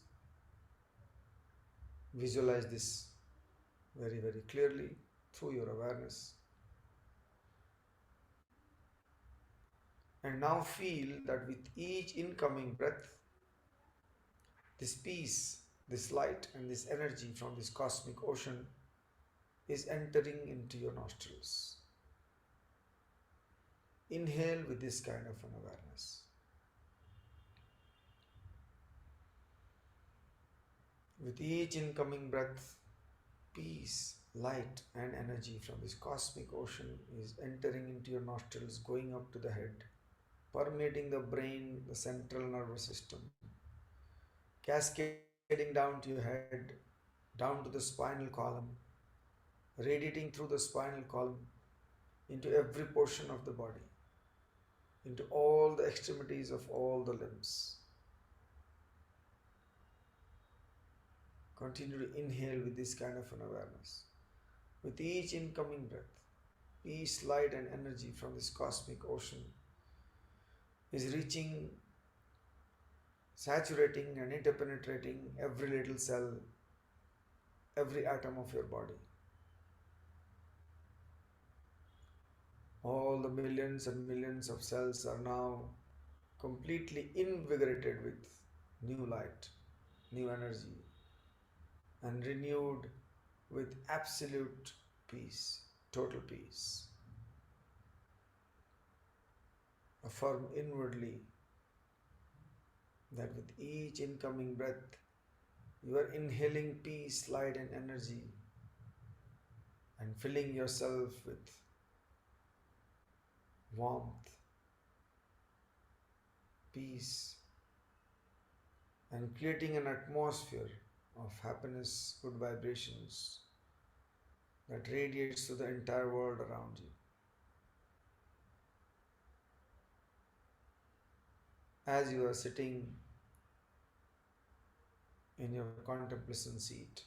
Visualize this very, very clearly through your awareness. And now feel that with each incoming breath, this peace, this light, and this energy from this cosmic ocean is entering into your nostrils. Inhale with this kind of an awareness. With each incoming breath, peace, light, and energy from this cosmic ocean is entering into your nostrils, going up to the head, permeating the brain, the central nervous system, cascading down to your head, down to the spinal column, radiating through the spinal column into every portion of the body, into all the extremities of all the limbs. Continue to inhale with this kind of an awareness. With each incoming breath, peace, light, and energy from this cosmic ocean is reaching, saturating, and interpenetrating every little cell, every atom of your body. All the millions and millions of cells are now completely invigorated with new light, new energy, and renewed with absolute peace, total peace. Affirm inwardly that with each incoming breath, You are inhaling peace, light, and energy and filling yourself with warmth, peace, and creating an atmosphere of happiness, good vibrations that radiates to the entire world around you. As you are sitting in your contemplation seat,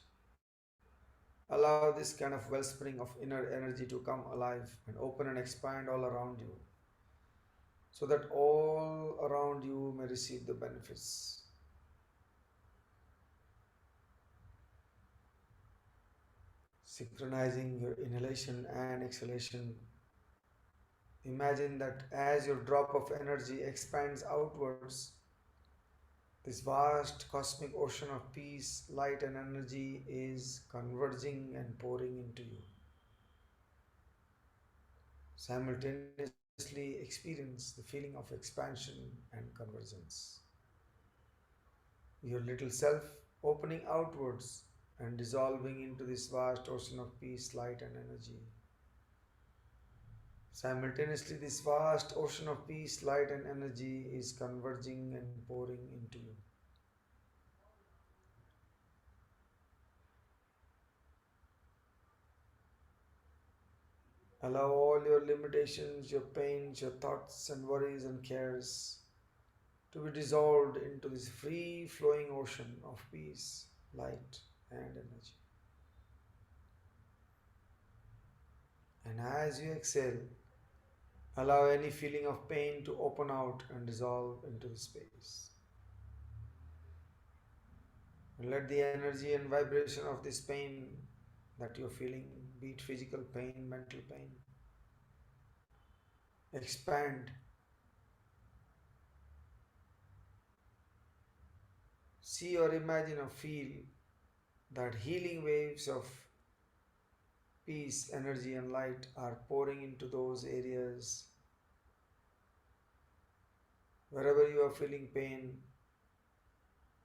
allow this kind of wellspring of inner energy to come alive and open and expand all around you, so that all around you may receive the benefits. Synchronizing your inhalation and exhalation, imagine that as your drop of energy expands outwards, this vast cosmic ocean of peace, light, and energy is converging and pouring into you. Simultaneously experience the feeling of expansion and convergence. Your little self opening outwards and dissolving into this vast ocean of peace, light, and energy. Simultaneously, this vast ocean of peace, light, and energy is converging and pouring into you. Allow all your limitations, your pains, your thoughts and worries and cares to be dissolved into this free flowing ocean of peace, light, and energy. And as you exhale, allow any feeling of pain to open out and dissolve into the space. And let the energy and vibration of this pain that you're feeling, be it physical pain, mental pain, expand. See or imagine or feel that healing waves of peace, energy, and light are pouring into those areas. Wherever you are feeling pain,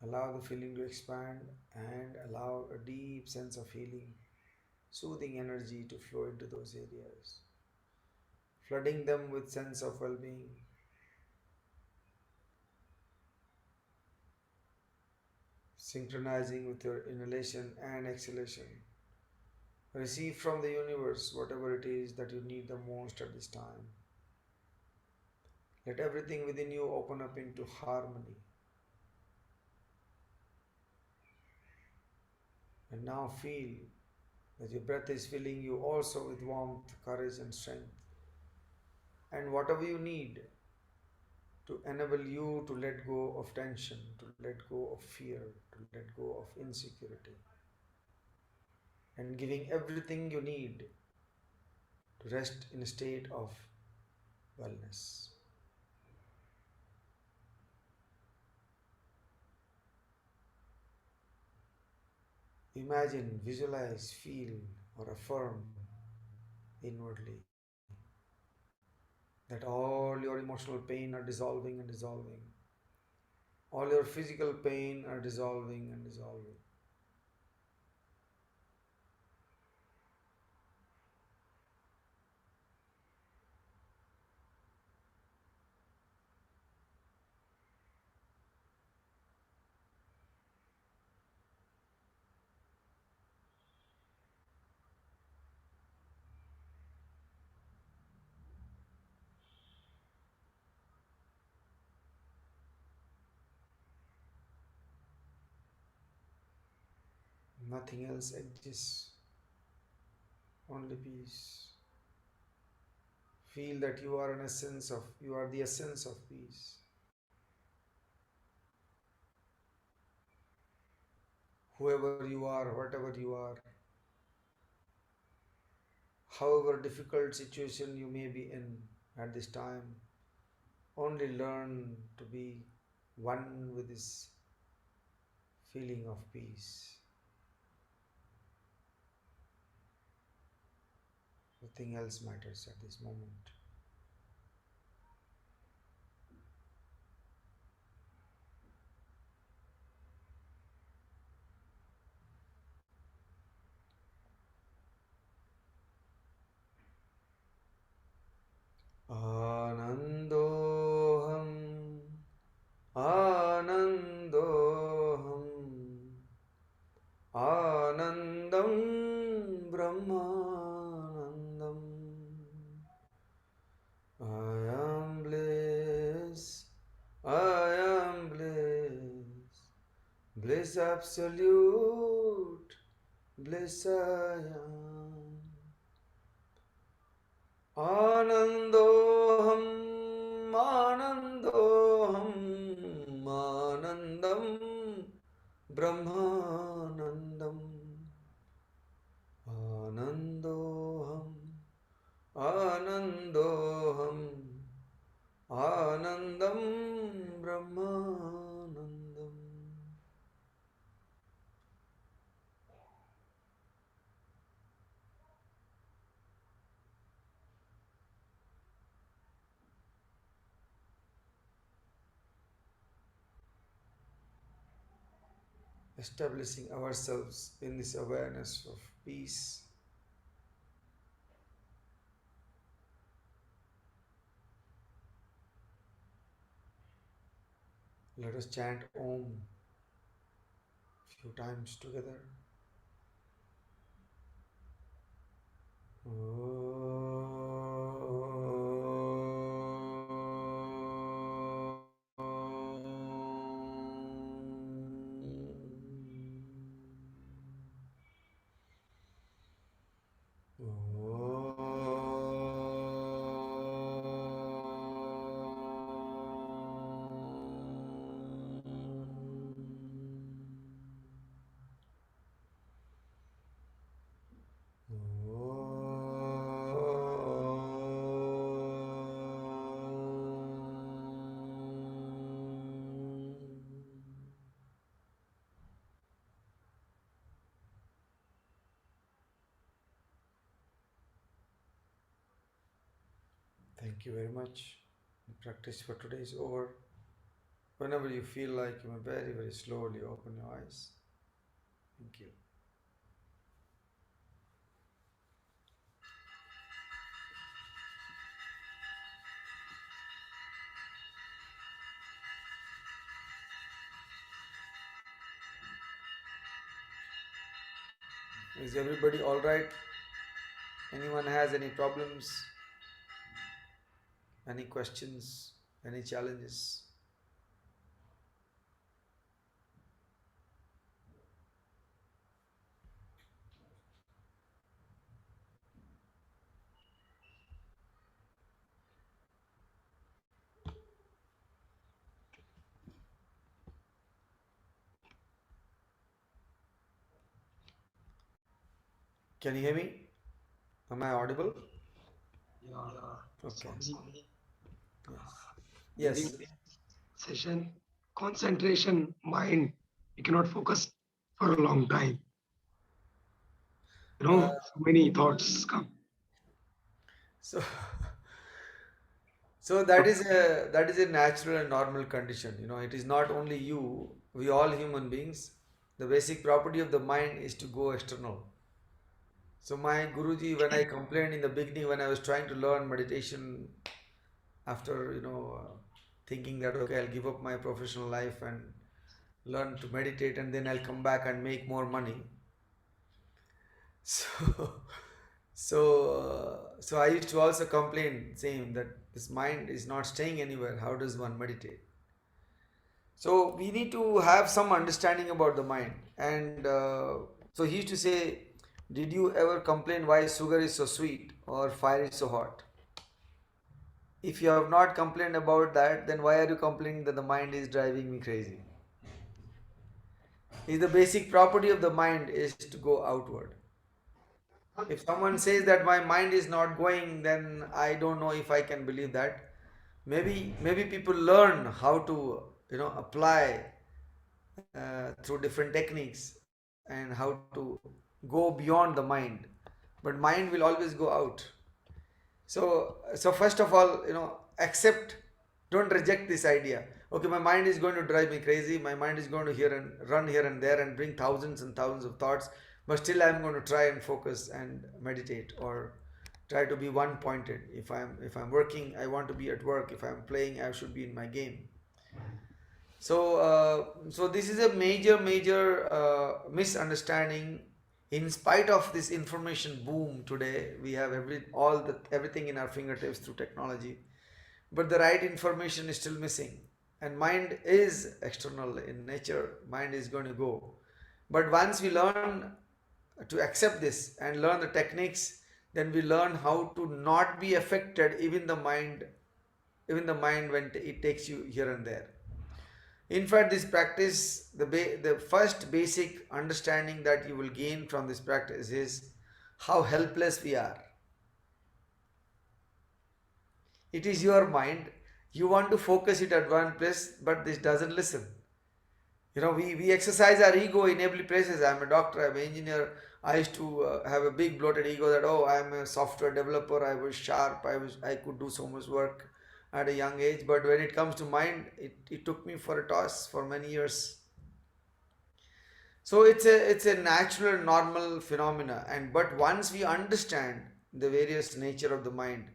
allow the feeling to expand and allow a deep sense of healing, soothing energy to flow into those areas, flooding them with sense of well-being. Synchronizing with your inhalation and exhalation. Receive from the universe whatever it is that you need the most at this time. Let everything within you open up into harmony. And now feel that your breath is filling you also with warmth, courage, and strength. And whatever you need to enable you to let go of tension, to let go of fear, to let go of insecurity. And giving everything you need to rest in a state of wellness. Imagine, visualize, feel, or affirm inwardly that all your emotional pain are dissolving and dissolving. All your physical pain are dissolving and dissolving. Nothing else exists, only peace. Feel that you are the essence of peace. Whoever you are, whatever you are, however difficult situation you may be in at this time, only learn to be one with this feeling of peace. Nothing else matters at this moment. bliss absolute, bliss I am. Anandoham, Anandoham, Anandam, Brahmanandam. Anandoham, Anandoham, Anandam, Brahmanandam. Establishing ourselves in this awareness of peace. Let us chant Om few times together. Thank you very much. The practice for today is over. Whenever you feel like, you may very, very slowly open your eyes. Thank you. Is everybody all right? Anyone has any problems? Any questions? Any challenges? Can you hear me? Am I audible? Yeah. Okay. Swamiji, Yes. during this session, concentration, mind, you cannot focus for a long time. So many thoughts come. So that is a natural and normal condition. It is not only you. We all human beings. The basic property of the mind is to go external. So my Guruji, when I complained in the beginning, when I was trying to learn meditation, after thinking that okay, I'll give up my professional life and learn to meditate, and then I'll come back and make more money. So I used to also complain, saying that this mind is not staying anywhere. How does one meditate? So we need to have some understanding about the mind. And so he used to say, did you ever complain why sugar is so sweet or fire is so hot? If you have not complained about that, then why are you complaining that the mind is driving me crazy? The basic property of the mind is to go outward. If someone says that my mind is not going, then I don't know if I can believe that. Maybe people learn how to apply through different techniques and how to go beyond the mind, but mind will always go out. So first of all, accept, don't reject this idea. Okay, my mind is going to drive me crazy, my mind is going to run here and there and bring thousands and thousands of thoughts, but still I'm going to try and focus and meditate, or try to be one pointed. If I'm working, I want to be at work. If I'm playing, I should be in my game. So this is a major misunderstanding. In spite of this information boom today, we have everything in our fingertips through technology, but the right information is still missing. and mind is external in nature. Mind is going to go, but once we learn to accept this and learn the techniques, then we learn how to not be affected, even the mind when it takes you here and there. In fact, this practice, the first basic understanding that you will gain from this practice is how helpless we are. It is your mind. You want to focus it at one place, but this doesn't listen. We exercise our ego in every places. I'm a doctor, I'm an engineer. I used to have a big bloated ego that, oh, I'm a software developer, I was sharp, I could do so much work at a young age. But when it comes to mind, it took me for a toss for many years. So it's a natural, normal phenomena, but once we understand the various nature of the mind,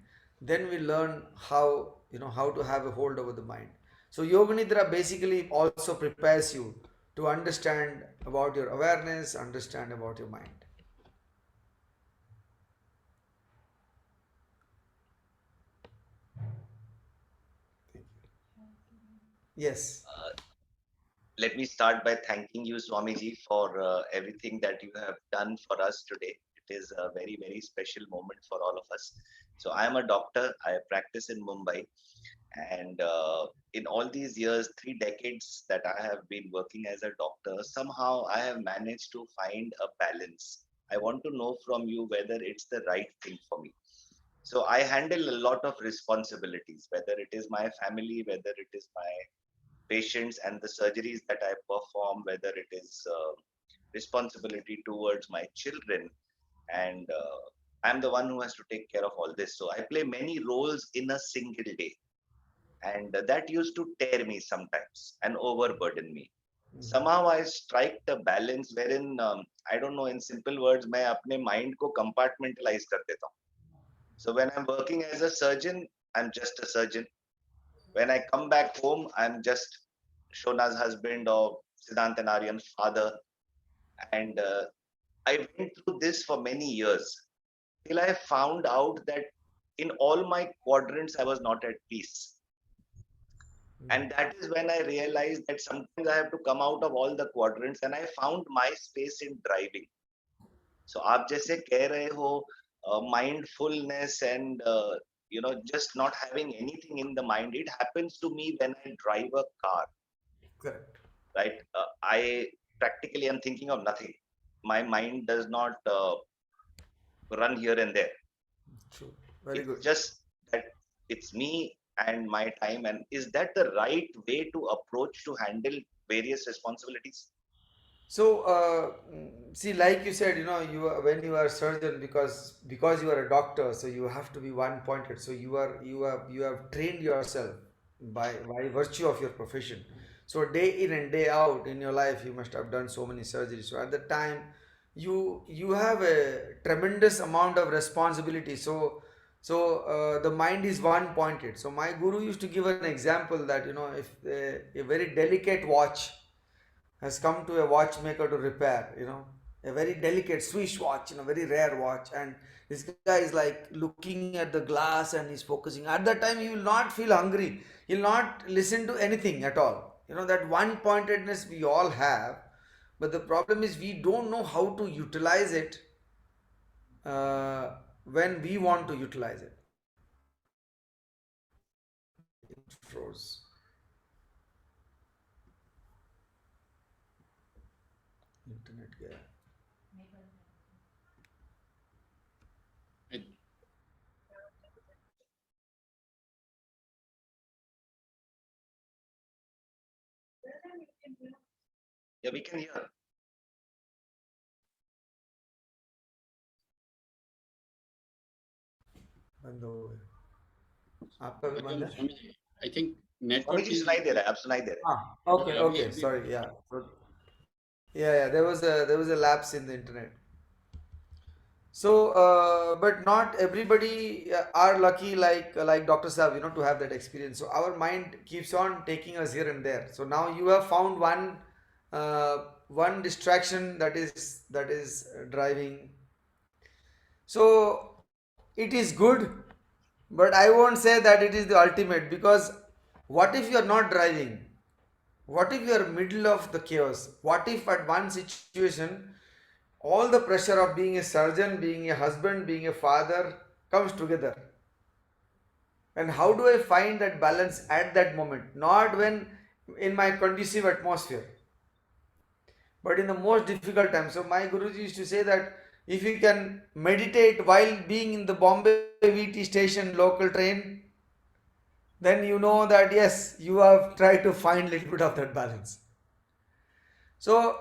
then we learn how to have a hold over the mind. So Yoga Nidra basically also prepares you to understand about your awareness, understand about your mind. Yes. Let me start by thanking you, Swamiji, for everything that you have done for us today. It is a very, very special moment for all of us. So I am a doctor. I practice in Mumbai. And in all these years, 3 decades that I have been working as a doctor, somehow I have managed to find a balance. I want to know from you whether it's the right thing for me. So I handle a lot of responsibilities, whether it is my family, whether it is my patients and the surgeries that I perform, whether it is responsibility towards my children. And I'm the one who has to take care of all this. So I play many roles in a single day. And that used to tear me sometimes and overburden me. Somehow I strike the balance wherein, I don't know, in simple words, मैं अपने mind को compartmentalize कर देता हूँ. So when I'm working as a surgeon, I'm just a surgeon. When I come back home, I'm just Shona's husband or Siddhant and Aryan's father. And I went through this for many years till I found out that in all my quadrants, I was not at peace. And that is when I realized that sometimes I have to come out of all the quadrants, and I found my space in driving. So आप जैसे कह रहे हो mindfulness and just not having anything in the mind, it happens to me when I drive a car. Correct. Right? I practically am thinking of nothing. My mind does not run here and there. True. Very good. Just that it's me and my time. And is that the right way to approach to handle various responsibilities? So, see, like you said, when you are a surgeon, because you are a doctor, so you have to be one-pointed. So you have trained yourself by virtue of your profession. So day in and day out in your life, you must have done so many surgeries. So at the time, you have a tremendous amount of responsibility. So the mind is one-pointed. So my guru used to give an example that if a very delicate watch has come to a watchmaker to repair, a very delicate Swiss watch, very rare watch, and this guy is like looking at the glass and he's focusing. At that time, he will not feel hungry. He'll not listen to anything at all. That one pointedness we all have, but the problem is we don't know how to utilize it when we want to utilize it. It froze. Internet गया. Yeah, we can hear. बंद हो गया. आपका भी बंद है? I think network Swamiji is. सुनाई दे रहा है, आप सुनाई दे रहे हैं. Okay, sorry, yeah. Yeah, there was a lapse in the internet. So, but not everybody are lucky like Dr. Saab, to have that experience. So our mind keeps on taking us here and there. So now you have found one distraction that is driving. So it is good, but I won't say that it is the ultimate, because What if you are not driving? What if you are middle of the chaos? What if at one situation all the pressure of being a surgeon, being a husband, being a father comes together? And how do I find that balance at that moment? Not when in my conducive atmosphere, but in the most difficult time. So my Guruji used to say that if you can meditate while being in the Bombay VT station local train, then you know that yes, you have tried to find a little bit of that balance. So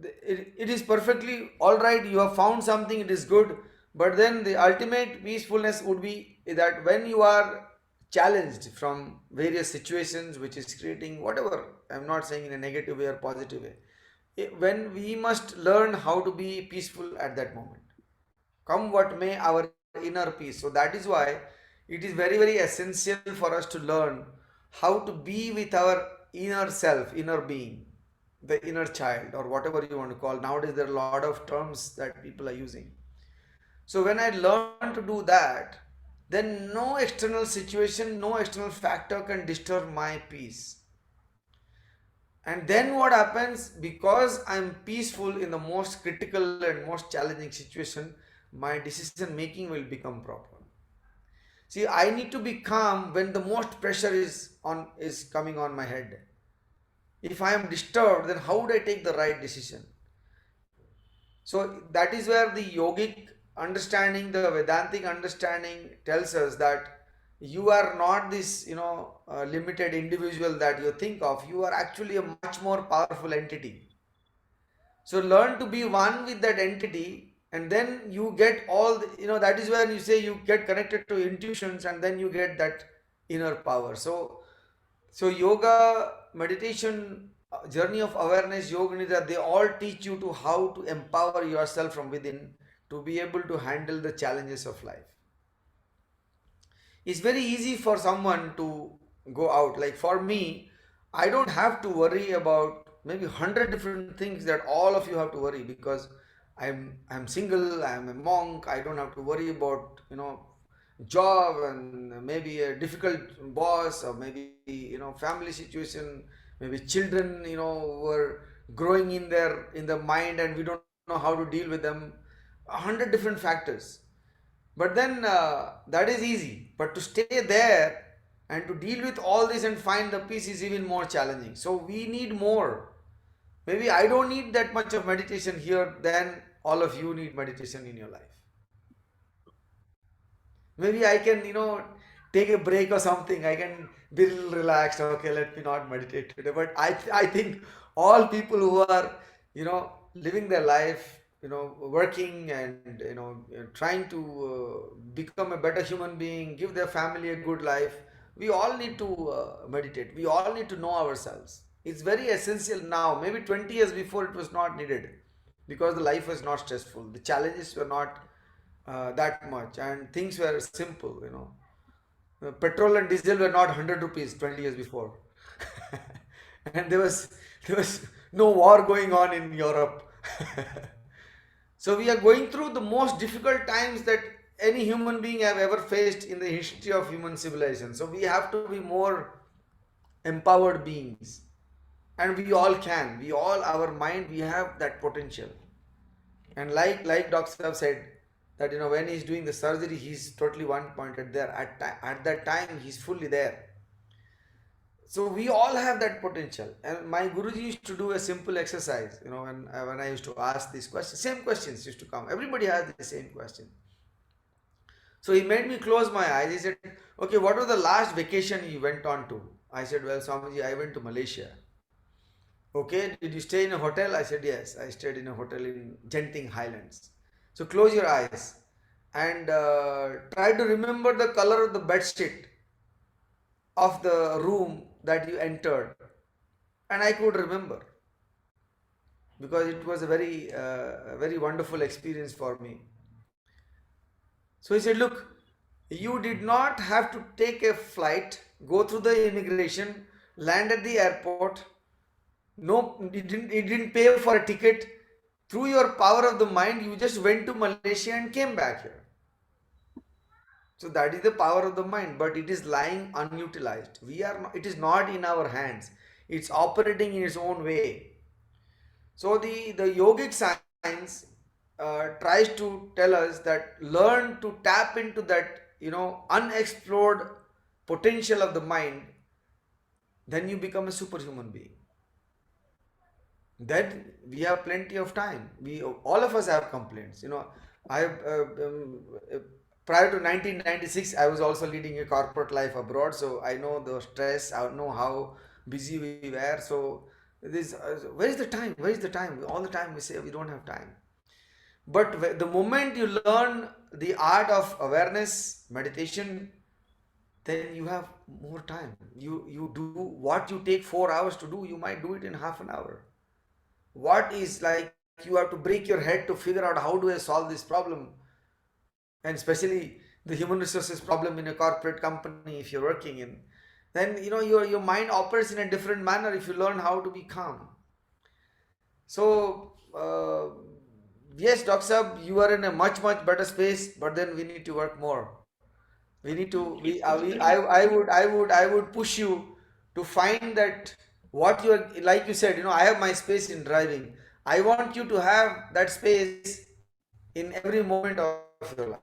it is perfectly all right. You have found something, it is good. But then the ultimate peacefulness would be that when you are challenged from various situations, which is creating whatever, I'm not saying in a negative way or positive way, when we must learn how to be peaceful at that moment, come what may, our inner peace. So that is why it is very, very essential for us to learn how to be with our inner self, inner being, the inner child, or whatever you want to call. Nowadays there are a lot of terms that people are using. So when I learn to do that, then no external situation, no external factor can disturb my peace. And then what happens, because I'm peaceful in the most critical and most challenging situation, my decision making will become proper. See, I need to be calm when the most pressure is coming on my head. If I am disturbed, then how would I take the right decision? So that is where the yogic understanding, the Vedantic understanding tells us that you are not this, limited individual that you think of. You are actually a much more powerful entity. So learn to be one with that entity, and then you get all the, that is where you say you get connected to intuitions, and then you get that inner power. So yoga, meditation, journey of awareness, yoga nidra, they all teach you to how to empower yourself from within to be able to handle the challenges of life. It's very easy for someone to go out. Like for me, I don't have to worry about maybe 100 different things that all of you have to worry, because I'm single, I'm a monk, I don't have to worry about job and maybe a difficult boss, or maybe family situation, maybe children were growing in the mind and we don't know how to deal with them. 100 different factors. But then that is easy, but to stay there and to deal with all this and find the peace is even more challenging. So we need more. Maybe I don't need that much of meditation here, then all of you need meditation in your life. Maybe I can, take a break or something. I can be a little relaxed. Okay, let me not meditate today. But I think all people who are, living their life, working and, trying to become a better human being, give their family a good life, we all need to meditate. We all need to know ourselves. It's very essential now. Maybe 20 years before it was not needed, because the life was not stressful. The challenges were not that much, and things were simple. Petrol and diesel were not 100 rupees 20 years before. And there was no war going on in Europe. So we are going through the most difficult times that any human being have ever faced in the history of human civilization. So we have to be more empowered beings, and we all can. We all, our mind, we have that potential. And like doctors have said, that when he's doing the surgery, he's totally one pointed there. At that time, he's fully there. So we all have that potential. And my Guruji used to do a simple exercise. When I used to ask these questions, same questions used to come. Everybody has the same question. So he made me close my eyes. He said, "Okay, what was the last vacation you went on to?" I said, "Well, Swamiji, I went to Malaysia." "Okay, did you stay in a hotel?" I said, "Yes, I stayed in a hotel in Genting Highlands." So close your eyes and try to remember the color of the bedsheet of the room that you entered. And I could remember, because it was a very wonderful experience for me. So he said, "Look, you did not have to take a flight, go through the immigration, land at the airport. No, you didn't pay for a ticket. Through your power of the mind, you just went to Malaysia and came back here." So that is the power of the mind, but it is lying unutilized. We are not, it is not in our hands. It's operating in its own way. So the yogic science tries to tell us that learn to tap into that unexplored potential of the mind, then you become a superhuman being. That we have plenty of time. We all of us have complaints. I prior to 1996, I was also leading a corporate life abroad, so I know the stress. I know how busy we were. So this, where is the time? Where is the time? All the time we say we don't have time. But the moment you learn the art of awareness, meditation, then you have more time. You do what you take 4 hours to do, you might do it in half an hour. What is like you have to break your head to figure out how do I solve this problem, and especially the human resources problem in a corporate company if you're working in, then your mind operates in a different manner if you learn how to be calm. So yes, Dr. Sab, you are in a much better space, but then we need to work more. We need to I would push you to find that what you are, like you said, I have my space in driving. I want you to have that space in every moment of your life.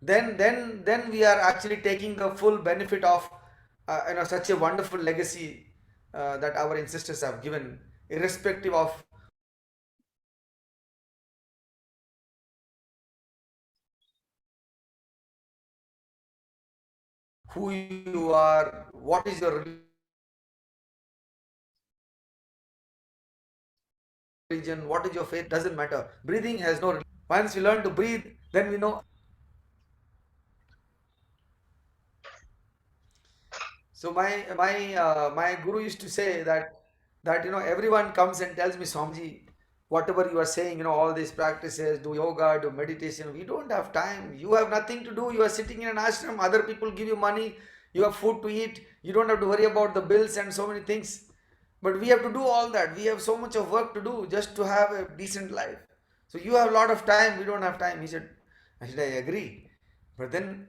Then we are actually taking the full benefit of such a wonderful legacy that our ancestors have given, irrespective of who you are, what is your religion, what is your faith, doesn't matter. Breathing has no religion. Once we learn to breathe, then we know. So my guru used to say that everyone comes and tells me, Swamiji, whatever you are saying, all these practices, do yoga, do meditation, we don't have time. You have nothing to do. You are sitting in an ashram, other people give you money, you have food to eat, you don't have to worry about the bills and so many things. But we have to do all that. We have so much of work to do just to have a decent life. So you have a lot of time, we don't have time. I agree. But then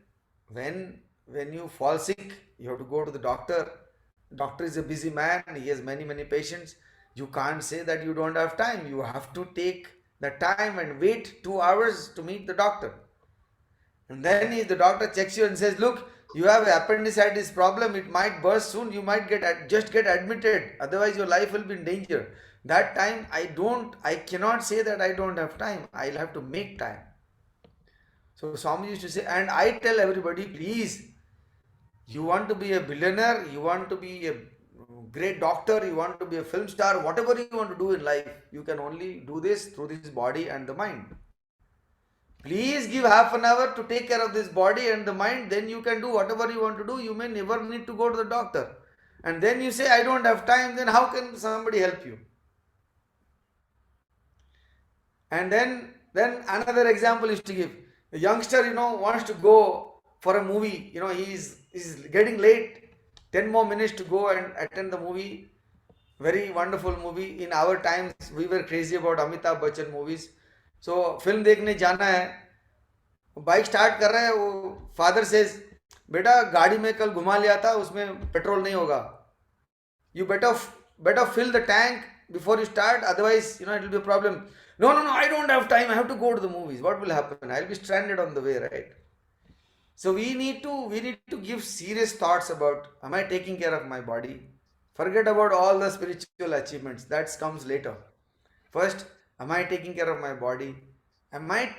when you fall sick, you have to go to the doctor. Doctor is a busy man, he has many patients. You can't say that you don't have time. You have to take the time and wait 2 hours to meet the doctor. And then if the doctor checks you and says, look, you have appendicitis problem, it might burst soon, you might just get admitted, otherwise your life will be in danger. That time I cannot say that I don't have time. I'll have to make time. So Swami used to say, and I tell everybody, please, you want to be a billionaire, you want to be a great doctor, you want to be a film star, whatever you want to do in life, you can only do this through this body and the mind. Please give half an hour to take care of this body and the mind, then you can do whatever you want to do. You may never need to go to the doctor. And then you say, I don't have time, then how can somebody help you? And then another example is to give. A youngster, wants to go for a movie. He's getting late, 10 more minutes to go and attend the movie. Very wonderful movie. In our times, we were crazy about Amitabh Bachchan movies. So, film देखने जाना है, bike start कर रहा है, वो father says, बेटा गाड़ी में कल घुमा लिया था, उसमें पेट्रोल नहीं होगा, you better fill the tank before you start, otherwise it will be a problem. No, I don't have time, I have to go to the movies. What will happen? I'll be stranded on the way, right? So we need to give serious thoughts about, am I taking care of my body? Forget about all the spiritual achievements, that comes later. First, am I taking care of my body? Am I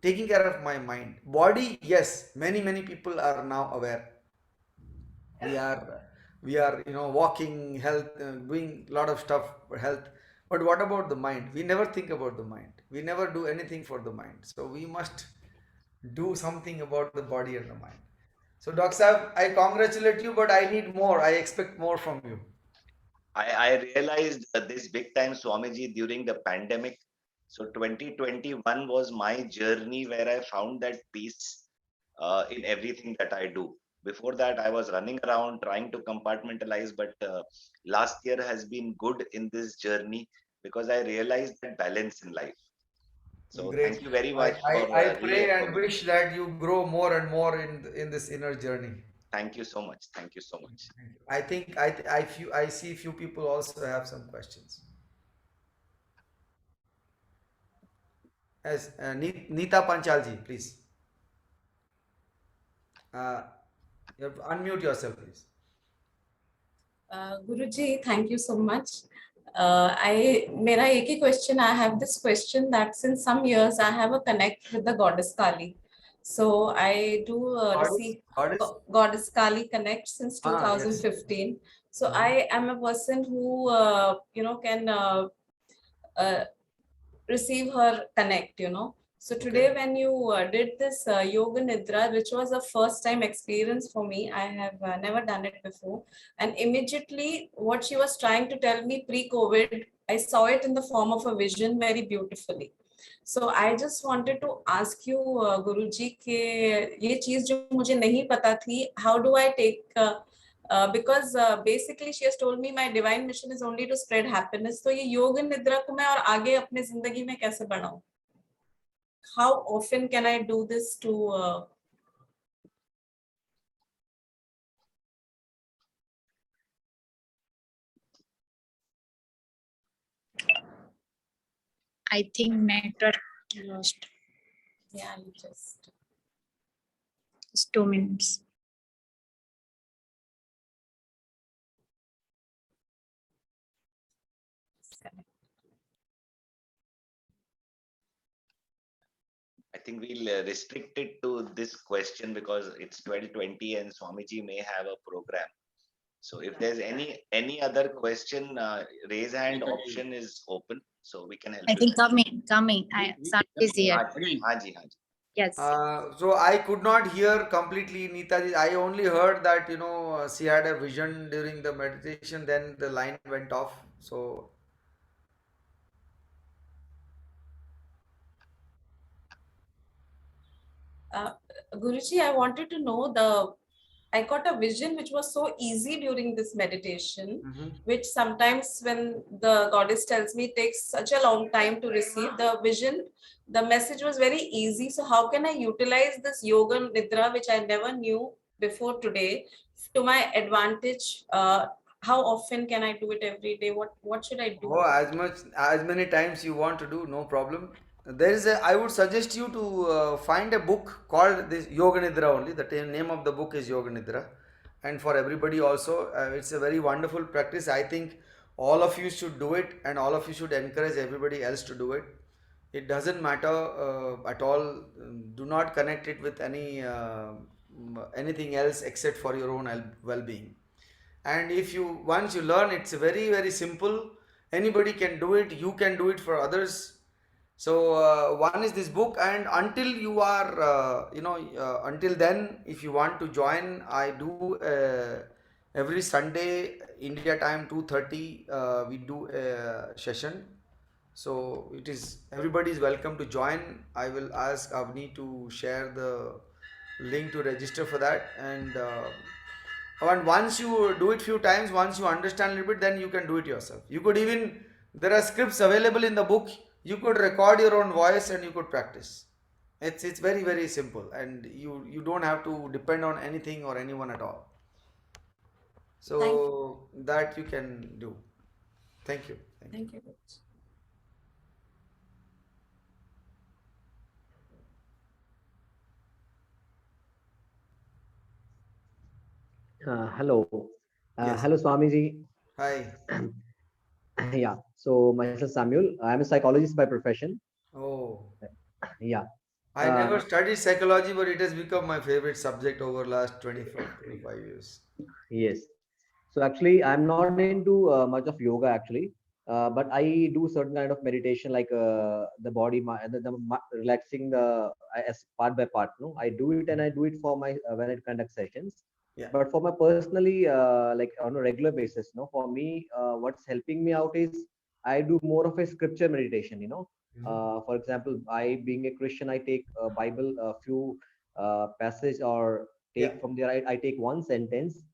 taking care of my mind? Body, yes, many people are now aware. We are walking, health, doing a lot of stuff for health. But what about the mind? We never think about the mind. We never do anything for the mind. So we must do something about the body and the mind. So Dr. Saab, I congratulate you, but I need more. I expect more from you. I realized this big time, Swamiji, during the pandemic. So 2021 was my journey where I found that peace in everything that I do. Before that, I was running around trying to compartmentalize, but last year has been good in this journey because I realized that balance in life. So Great. thank you very much for I pray and reaffirming. wish that you grow more and more in this inner journey. Thank you so much. Thank you so much. I think I see few people also have some questions. As Neeta Panchalji, please. You have to unmute yourself, please. Guruji, thank you so much. Mera ek hi question. I have this question that since some years I have a connect with the goddess Kali. So I do receive goddess Kali connect since Yes. 2015. So I am a person who can receive her connect. So today when you did this yoga nidra, which was a first time experience for me, I have never done it before, and immediately what she was trying to tell me pre-COVID, I saw it in the form of a vision very beautifully. So I just wanted to ask you, Guruji, ke ye cheez jo mujhe nahi pata thi, how do I take because basically she has told me my divine mission is only to spread happiness. So ये योग निद्रा को मैं और आगे अपने जिंदगी में कैसे बढ़ाऊं? How often can I do this to I think network lost. yeah, you just It's 2 minutes. I think we'll restrict it to this question because it's 12:20 and Swamiji may have a program. So if there's any other question, raise hand option is open, so we can help I you. think coming. Sound is here. Haji. Yes. So I could not hear completely, Neetaji. I only heard that she had a vision during the meditation. Then the line went off. So Guruji, I wanted to know I got a vision which was so easy during this meditation, which sometimes when the goddess tells me takes such a long time to receive the vision, the message was very easy. So how can I utilize this yoga nidra, which I never knew before today, to my advantage? How often can I do it every day? What should I do? as many times you want to do, no problem. I would suggest you to find a book called this Yoga Nidra only. The name of the book is Yoga Nidra, and for everybody also, it's a very wonderful practice. I think all of you should do it, and all of you should encourage everybody else to do it. It doesn't matter at all. Do not connect it with anything else except for your own well-being. And if you once you learn, it's very very simple. Anybody can do it. You can do it for others. So one is this book, and until you are until then, if you want to join, I do every Sunday India time 2:30 we do a session. So it is everybody is welcome to join. I will ask Avni to share the link to register for that, and once you do it few times, once you understand a little bit, then you can do it yourself. You could even, there are scripts available in the book. You could record your own voice and you could practice. It's very very simple, and you don't have to depend on anything or anyone at all. So that you can do. Thank you. Thank you. Hello. Yes. Hello, Swamiji. Hi. Yeah. So myself Samuel. I'm a psychologist by profession. Oh. Yeah. I never studied psychology, but it has become my favorite subject over last 25 years. Yes. So actually, I'm not into much of yoga actually, but I do certain kind of meditation like the body, relaxing as part by part. No, I do it and I do it for my when I conduct sessions. Yeah. But for my personally, like on a regular basis, no, for me, what's helping me out is I do more of a scripture meditation. For example, I being a Christian, I take a Bible, a few passage or take from there. I take one sentence,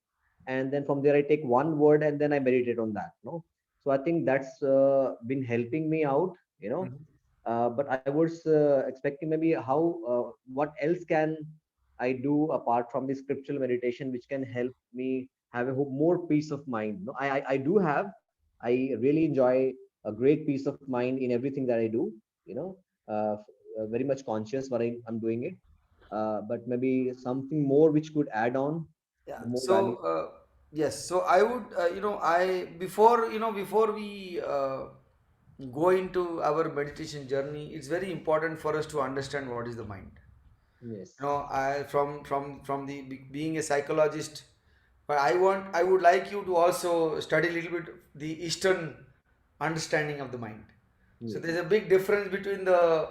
and then from there I take one word and then I meditate on that. So I think that's been helping me out. But I was expecting maybe what else can I do apart from the scriptural meditation, which can help me have a more peace of mind. No, I do have. I really enjoy a great peace of mind in everything that I do. You know, very much conscious what I'm doing it. But maybe something more which could add on Yeah. more So value. yes. So I would, I before we go into our meditation journey, it's very important for us to understand what is the mind. Yes. I from the being a psychologist, but I would like you to also study a little bit the Eastern understanding of the mind. So Yes. there's a big difference between the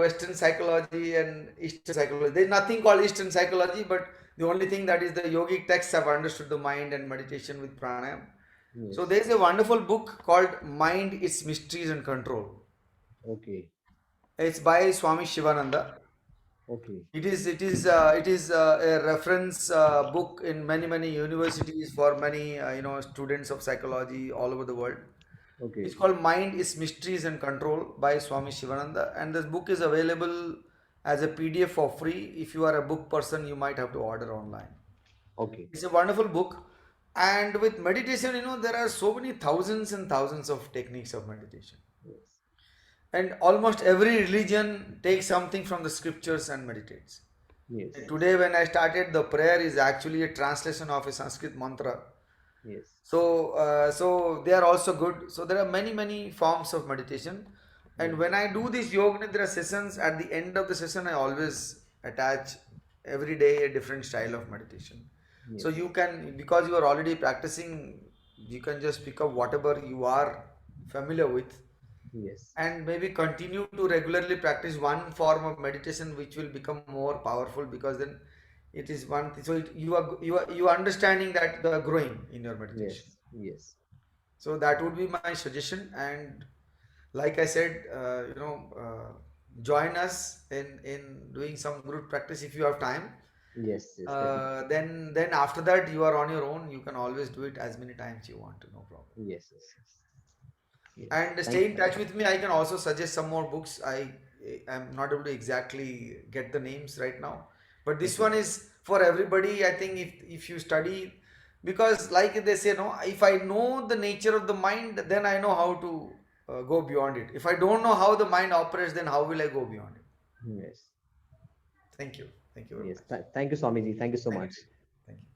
Western psychology and Eastern psychology. There's nothing called Eastern psychology, but the only thing that is the yogic texts have understood the mind and meditation with pranayam. So Yes. there's a wonderful book called Mind, Its Mysteries and Control. Okay. It's by Swami Shivananda. Okay. It is a reference book in many universities for many students of psychology all over the world. Okay. It's called Mind is Mysteries and Control by Swami Shivananda, and this book is available as a PDF for free. If you are a book person, you might have to order online. Okay. It's a wonderful book, and with meditation, there are so many thousands and thousands of techniques of meditation, Yes. and almost every religion takes something from the scriptures and meditates. Yes. And today, when I started, the prayer is actually a translation of a Sanskrit mantra. Yes. So they are also good. So there are many forms of meditation, and when I do these yoga nidra sessions, at the end of the session, I always attach every day a different style of meditation. So Yes. you can, because you are already practicing, you can just pick up whatever you are familiar with, Yes. and maybe continue to regularly practice one form of meditation which will become more powerful, because then it is one thing. So you are understanding that you are growing in your meditation. Yes. Yes. So that would be my suggestion, and like I said, join us in doing some group practice if you have time. Yes. Yes. Definitely. Then after that you are on your own. You can always do it as many times you want to, no problem. Yes. Yes. Yes. Yes. And Thank stay in touch with me. I can also suggest some more books. I am not able to exactly get the names right now, but this Okay. one is for everybody. I think if you study, because like they say, no, if I know the nature of the mind, then I know how to go beyond it. If I don't know how the mind operates, then how will I go beyond it? Yes. Thank you. Thank you very Yes. much. Thank you, Swamiji. Thank you so Thank much. you. Thank you.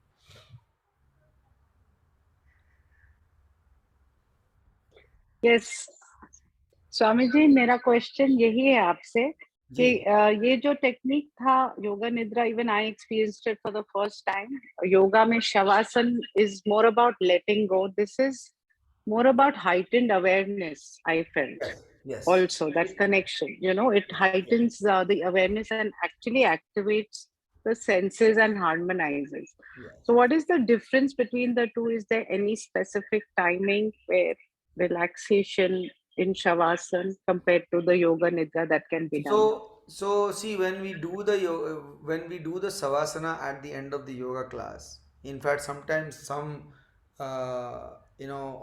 Yes Swami ji, मेरा question यही है आपसे कि ये जो technique था yoga nidra, even I experienced it for the first time. Yoga में shavasana is more about letting go. This is more about heightened awareness. I felt Yes. also that connection, it heightens the awareness and actually activates the senses and harmonizes. Yes. So what is the difference between the two? Is there any specific timing where relaxation in shavasana compared to the yoga nidra that can be done? So see, when we do the savasana at the end of the yoga class, in fact, sometimes some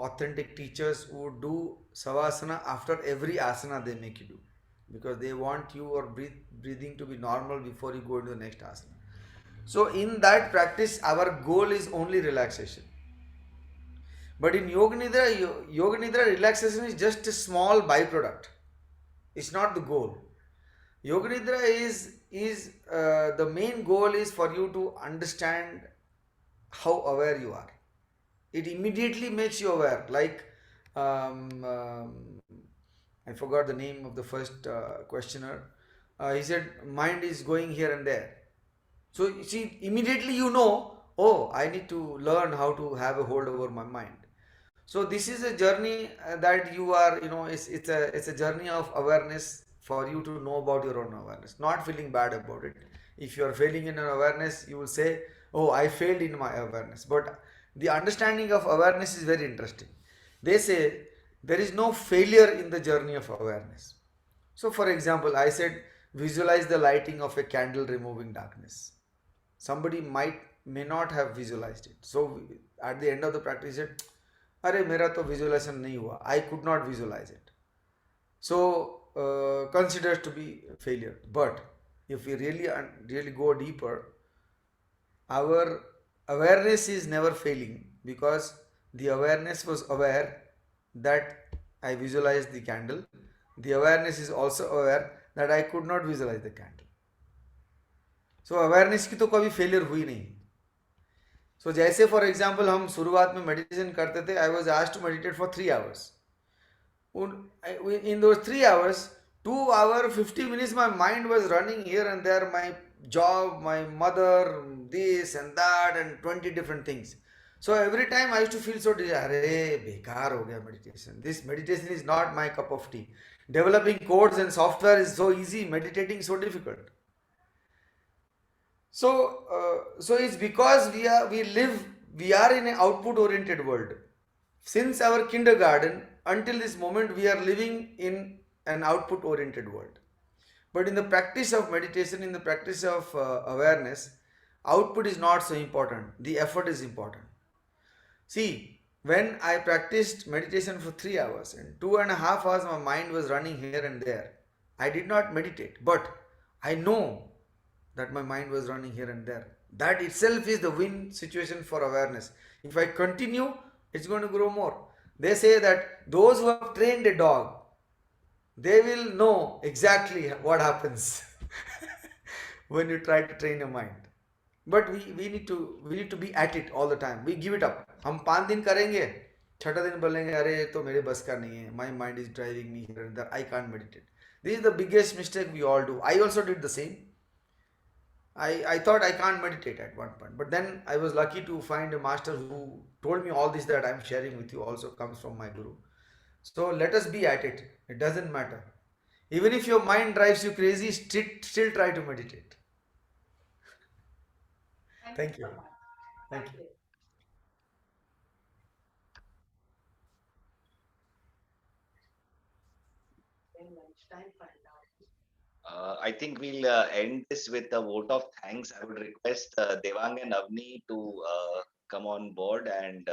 authentic teachers would do savasana after every asana they make you do, because they want your breathing to be normal before you go into the next asana. So in that practice, our goal is only relaxation. But in yoga nidra, relaxation is just a small byproduct. It's not the goal. Yoga nidra is the main goal is for you to understand how aware you are. It immediately makes you aware. Like I forgot the name of the first questioner. He said mind is going here and there. So you see, immediately you know, oh, I need to learn how to have a hold over my mind. So this is a journey that you are, it's a journey of awareness for you to know about your own awareness, not feeling bad about it. If you are failing in an awareness, you will say, oh, I failed in my awareness. But the understanding of awareness is very interesting. They say there is no failure in the journey of awareness. So for example, I said, visualize the lighting of a candle removing darkness. Somebody may not have visualized it. So at the end of the practice, he said, अरे मेरा तो visualisation नहीं हुआ, I could not visualize it. So considers to be failure. But if we really go deeper, our awareness is never failing, because the awareness was aware that I visualized the candle. The awareness is also aware that I could not visualize the candle. So awareness की तो कभी failure हुई नहीं. So जैसे for example हम शुरुआत में meditation करते थे, I was asked to meditate for 3 hours. In those 3 hours, 2 hours 50 minutes my mind was running here and there, my job, my mother, this and that, and 20 different things. So every time I used to feel so अरे बेकार हो गया meditation. This meditation is not my cup of tea. Developing codes and software is so easy, meditating is so difficult. So it's because we are in an output oriented world. Since our kindergarten until this moment, we are living in an output oriented world. But in the practice of meditation, in the practice of awareness, output is not so important. The effort is important. See, when I practiced meditation for 3 hours, and 2.5 hours my mind was running here and there, I did not meditate, but I know that my mind was running here and there. That itself is the win situation for awareness. If I continue, it's going to grow more. They say that those who have trained a dog, they will know exactly what happens when you try to train a mind. But we need to be at it all the time. We give it up. हम 5 दिन करेंगे, छठा दिन बोलेंगे अरे तो मेरे बस का नहीं है. My mind is driving me here and there. I can't meditate. This is the biggest mistake we all do. I also did the same. I thought I can't meditate at one point, but then I was lucky to find a master who told me all this that I'm sharing with you also comes from my guru. So let us be at it. It doesn't matter. Even if your mind drives you crazy, still try to meditate. Thank you. Thank you. I think we'll end this with a vote of thanks. I would request Devang and Avni to come on board and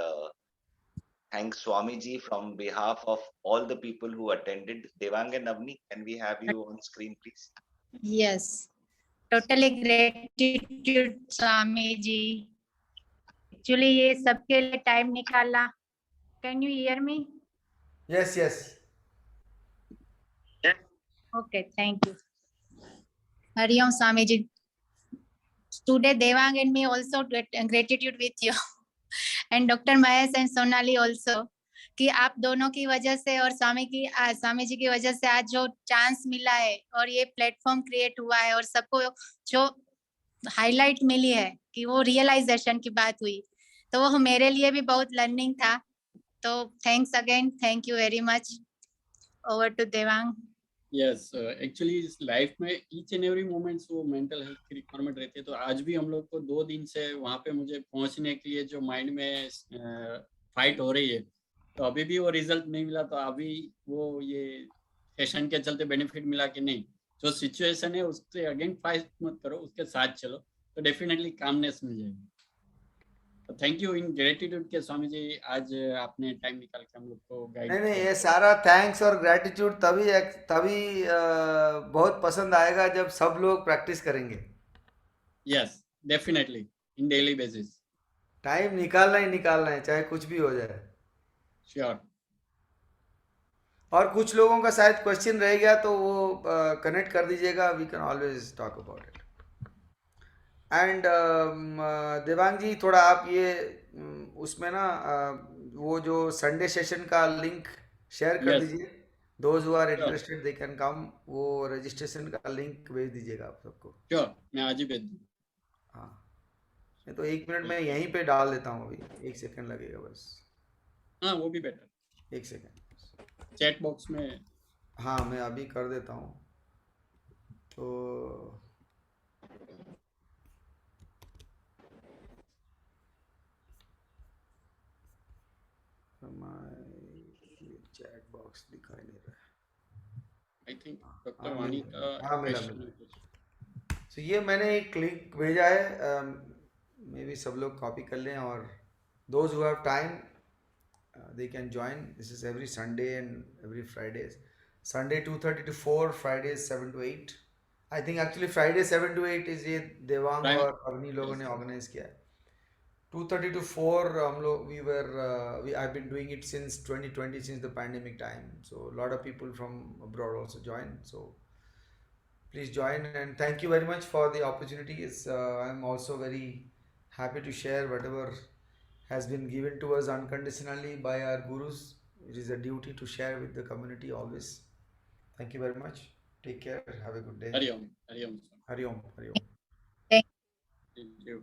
thank Swamiji from behalf of all the people who attended. Devang and Avni, can we have you on screen, please? Yes, totally gratitude Swami ji. Actually ये सबके लिए time निकाला. Can you hear me? Yes, yes. Okay, thank you. Hari Om Swamiji. Today Devang and me also gratitude with you and Dr. Mahesh and Sonali also कि आप दोनों की वजह से और स्वामी जी की वजह से आज जो चांस मिला है और ये प्लेटफॉर्म क्रिएट हुआ है और सबको जो हाईलाइट मिली है कि वो रियलाइजेशन की बात हुई, तो वो मेरे लिए भी बहुत लर्निंग था. तो thanks again, thank you very much. Over to Devang. Yes, actually इस लाइफ में ईच एंड एवरी मोमेंट्स वो मेंटल हेल्थ की रिक्वायरमेंट रहती है. तो आज भी हम लोग को 2 दिन से वहाँ पे मुझे पहुँचने के लिए जो माइंड में फाइट हो रही है, तो अभी भी वो रिजल्ट नहीं मिला. तो अभी वो ये सेशन के चलते बेनिफिट मिला कि नहीं, जो सिचुएशन है उससे अगेन फाइट मत करो, उसके साथ चलो, तो डेफिनेटली कामनेस मिल जाएगी. तो थैंक यू इन ग्रेटिट्यूड के स्वामी जी, आज आपने टाइम निकाल के हम लोग को गाइड. नहीं, ये सारा थैंक्स और ग्रेटिट्यूड तभी बहुत पसंद आएगा जब सब लोग प्रैक्टिस करेंगे. Yes, definitely in daily basis. Time निकालना ही निकालना है, चाहे कुछ भी हो जाए. श्योर. और कुछ लोगों का शायद क्वेश्चन रह गया तो वो कनेक्ट कर दीजिएगा. We can always talk about it. And Devang ji, थोड़ा आप ये उसमें ना वो जो संडे सेशन का लिंक शेयर कर दीजिए. Those who are interested they can come. वो रजिस्ट्रेशन का लिंक भेज दीजिएगा आप सबको. श्योर, मैं आज ही भेज दूँ. हाँ, तो 1 मिनट में यहीं पे डाल देता हूँ. अभी 1 सेकंड लगेगा बस. हाँ, वो भी बेटर. 1 सेकंड चैट बॉक्स में. हाँ, मैं अभी कर देता हूँ. तो चैट बॉक्स दिखाई नहीं रहा है. आई थिंक डॉक्टर वाणी का. हाँ, मिला. तो ये मैंने एक लिंक भेजा है, मे बी सब लोग कॉपी कर लें. और those who have time they can join. This is every Sunday and every Fridays. Sunday 2:30 to 4, Fridays 7 to 8. I think actually Friday 7 to 8 is ये देवांग Friday- और अवनी लोगों ने ऑर्गेनाइज किया है. 2:30 to 4 हम लोग I've been doing it since 2020, since the pandemic time. So a lot of people from abroad also join. So please join, and thank you very much for the opportunity. I'm also very happy to share whatever has been given to us unconditionally by our gurus. It is a duty to share with the community always. Thank you very much. Take care. Have a good day. Hari Om. Hari Om. Hari Om. Hari Om. Thank Thank you.